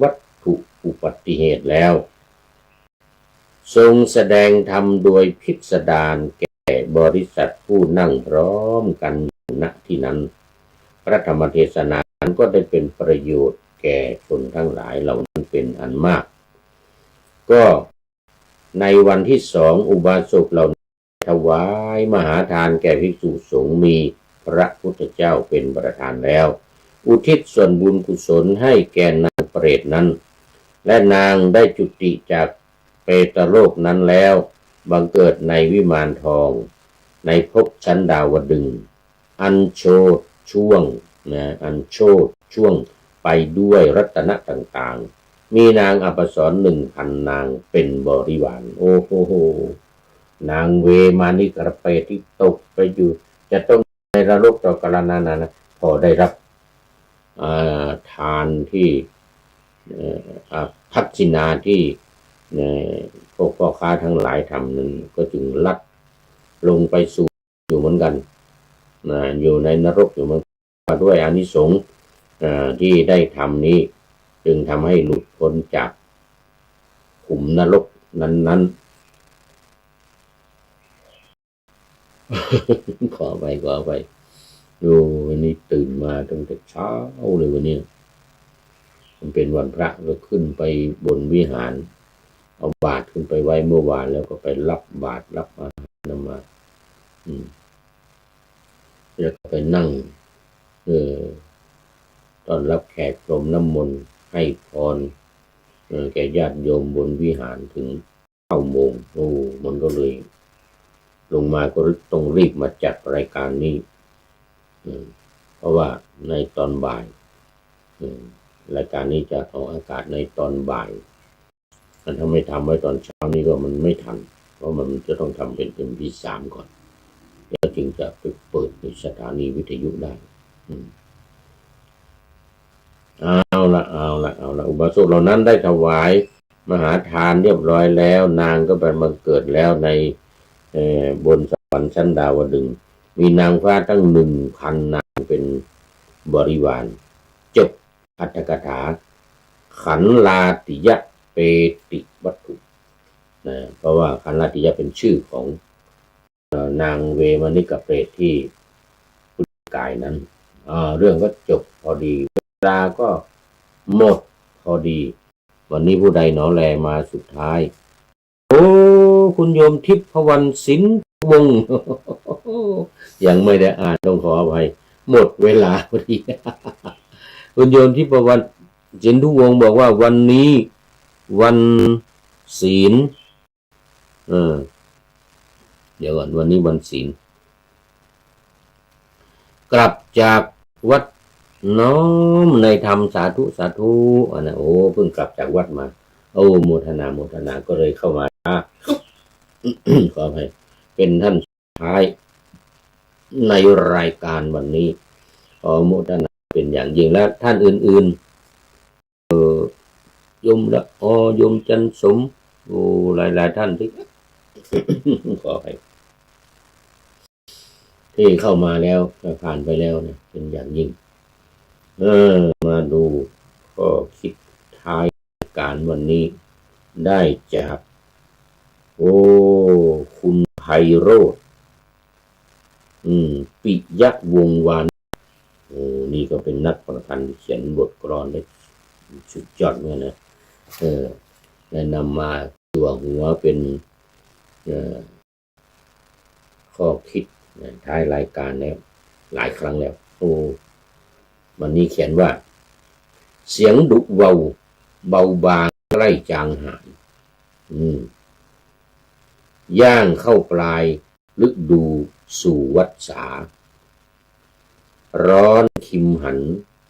วัตถุอุบัติเหตุแล้วทรงแสดงธรรมโดยพิสดารแก่บริษัทผู้นั่งพร้อมกันณที่นั้นพระธรรมเทศนานั้นก็ได้เป็นประโยชน์แก่ชนทั้งหลายเหล่านั้นเป็นอันมากก็ในวันที่2อุบาสกเหล่านั้นถวายมหาทานแก่ภิกษุสงฆ์มีพระพุทธเจ้าเป็นประธานแล้วอุทิศส่วนบุญกุศลให้แก่นางเปรตนั้นและนางได้จุติจากเปตโลกนั้นแล้วบังเกิดในวิมานทองในภพชั้นดาวดึงส์อันโชติช่วงไปด้วยรัตนะต่างๆมีนางอัปสร 1,000 นางเป็นบริวารโอ้โหนางเวมานิกเปรตที่ตกไปอยู่จะต้องในนรกต่อกาลนานนะพอได้รับทานที่ทักษิณาที่พวกพ่อค้าทั้งหลายทำนั้นก็จึงลัดลงไปสู่อยู่เหมือนกันอยู่ในนรกอยู่เหมือนกันด้วยอานิสงส์ที่ได้ทำนี้จึงทำให้หลุดพ้นจากขุมนรกนั้นๆ ขอไปดูวันนี้ตื่นมาตั้งแต่เช้าเลยวันนี้มันเป็นวันพระก็ขึ้นไปบนวิหารเอาบาตรขึ้นไปไว้เมื่อวานแล้วก็ไปรับบาตรรับอาหารมาแล้วก็ไปนั่งตอนรับแขกพรมน้ำมนต์ให้พรแก่ญาติโยมบนวิหารถึง9 โมงมันก็เลยลงมาก็ต้องรีบมาจัดรายการนี้เพราะว่าในตอนบ่ายรายการนี้จะออกอากาศในตอนบ่ายถ้าไม่ทำไว้ตอนเช้านี้ก็มันไม่ทันเพราะมันจะต้องทำเป็นที่3ก่อนแล้วจึงจะไปเปิดในสถานีวิทยุได้เอาละอุบาสกเหล่านั้นได้ถวายมหาทานเรียบร้อยแล้วนางก็บังเกิดแล้วในบนสวรรค์ชั้นดาวดึงส์มีนางฟ้าตั้ง 1,000 นางเป็นบริวารจบอรรถกถาขันลาติย ติวัตถุนะเพราะว่าคันลาติยะเป็นชื่อของนางเวมนิกเปรตที่พุทธกายนั้นเรื่องก็จบพอดีเวลาก็หมดพอดีวันนี้ผู้ใดหนอแลมาสุดท้ายโอ้คุณโยมทิพวรรณสินวงศ์ ยังไม่ได้อ่านต้องขออภัยหมดเวลาพอดี คุณโยมทิพวรรณสินทุวงศ์บอกว่าวันนี้วันศีลเดี๋ยวก่อนวันนี้วันศีลกลับจากวัดน้อมในธรรมสาธุสาธุนะโอ้เพิ่งกลับจากวัดมาโอ้โมทนาก็เลยเข้ามา ขออภัยเป็นท่านสุดท้ายในรายการวันนี้ขอโมทนาเป็นอย่างยิ่งและท่านอื่นๆยมละยมจันสมโอ้หลายท่านที่ ขออภัยที่เข้ามาแล้วผ่านไปแล้วนะเป็นอย่างยิ่งมาดูข้อคิดท้ายการวันนี้ได้จากคุณไพโรจน์ปิยวงศ์วานนี่ก็เป็นนักประพันธ์เขียนบทกลอนได้สุดยอดเลยนะได้นำมาตัวหัวเป็นข้อคิดท้ายรายการแล้วหลายครั้งแล้ววันนี้เขียนว่าเสียงดุเบาบางใกล้จางหายย่างเข้าปลายฤดูสู่วัฏสาร้อนคิมหัน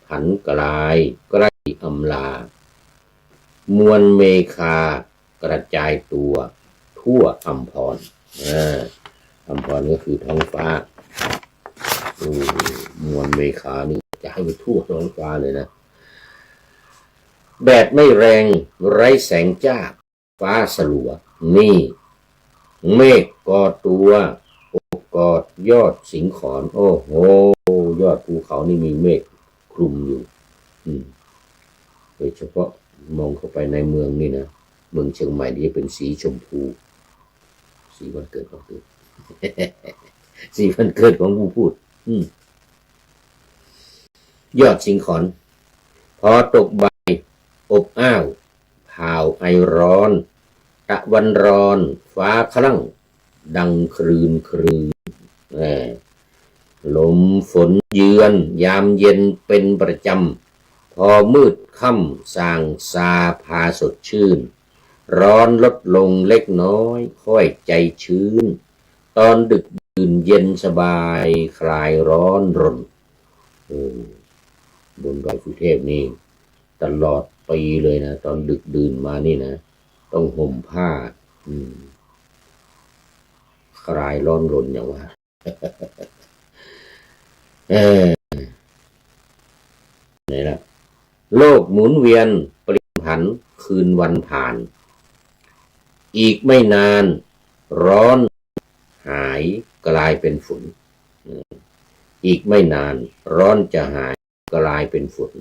ผันกลายใกล้อำลามวลเมฆากระจายตัวทั่วอัมพรอัมพรก็คือท้องฟ้ามวลเมฆานี่จะให้ไปทั่วท้องฟ้าเลยนะแดดไม่แรงไร้แสงจ้าฟ้าสลัวนี่เมฆกอดตัวกอดยอดสิงขรโอ้โหยอดภูเขานี่มีเมฆคลุมอยู่โดยเฉพาะมองเข้าไปในเมืองนี่นะเมืองเชียงใหม่นี่จะเป็นสีชมพูสีวันเกิดของตัว สีวันเกิดของผู้พูดยอดสิงขรพอตกใบอบอ้าวพาวไอร้อนตะวันร้อนฟ้าคลั่งดังครืนลมฝนเยือนยามเย็นเป็นประจำพอมืดค่ำสางซาพาสดชื่นร้อนลดลงเล็กน้อยค่อยใจชื้นตอนดึกดื่นเย็นสบายคลายร้อนรนบนดอยสุเทพนี่ตลอดปีเลยนะตอนดึกดื่นมานี่นะต้องห่มผ้าคลายร้อนรนอย่างว่านี่แหละโลกหมุนเวียนเปลี่ยนผันคืนวันผ่านอีกไม่นานร้อนหายกลายเป็นฝนอีกไม่นานร้อนจะหายกลายเป็นฝน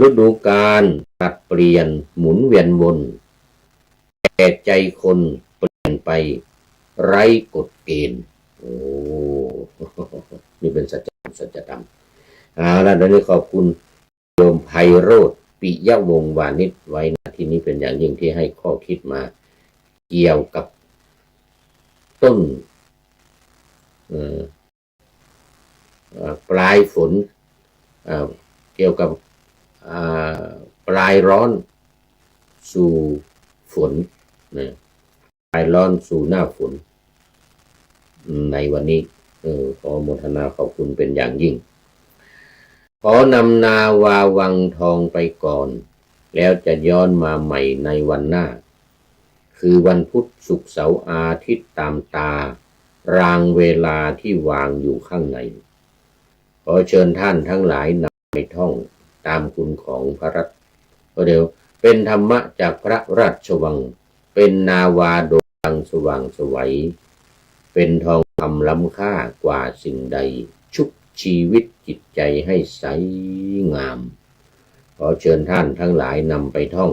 ฤดูกาลตัดเปลี่ยนหมุนเวียนวนแต่ใจคนเปลี่ยนไปไร้กฎเกณฑ์นี่เป็นสัจธรรมแล้วนี้ขอบคุณโยมไพโรจน์ปิยวงศ์วานิชไว้ณที่นี้เป็นอย่างยิ่งที่ให้ข้อคิดมาเกี่ยวกับต้นปลายฝนเกี่ยวกับปลายร้อนสู่ฝนปลายร้อนสู่หน้าฝนในวันนี้ขอโมทนาขอบคุณเป็นอย่างยิ่งขอนำนาวาวังทองไปก่อนแล้วจะย้อนมาใหม่ในวันหน้าคือวันพุธศุกร์เสาร์อาทิตย์ตามตารางเวลาที่วางอยู่ข้างในขอเชิญท่านทั้งหลายนำไปท่องตามคุณของพระรัตน์เดี๋ยวเป็นธรรมะจากพระราชวังเป็นนาวาโด่งดังสว่างไสวเป็นทองคำล้ำค่ากว่าสิ่งใดชุบชีวิตจิตใจให้ใสงาม ขอเชิญท่านทั้งหลายนำไปท่อง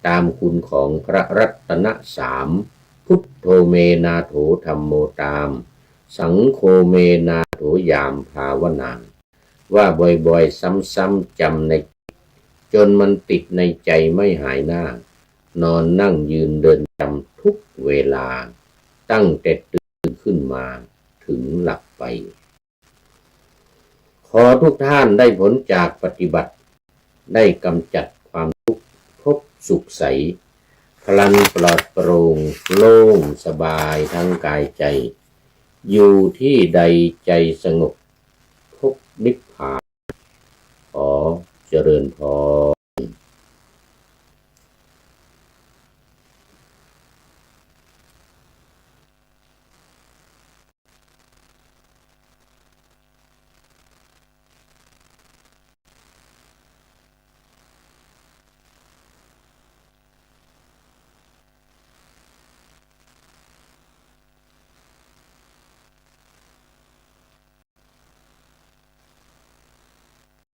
ตามคุณของพระรัตนสามพุทโธเมนาโถธัมโมตามสังโฆเมนาโถยามภาวนานว่าบ่อยๆซ้ำๆจำในจนมันติดในใจไม่หายหน้านอนนั่งยืนเดินจำทุกเวลาตั้งแต่ตื่นขึ้นมาถึงหลับไปขอทุกท่านได้ผลจากปฏิบัติได้กำจัดความทุกข์พบสุขใสพลันปลอดโปร่งโล่งสบายทั้งกายใจอยู่ที่ใดใจสงบพบนิพพานขอเจริญพร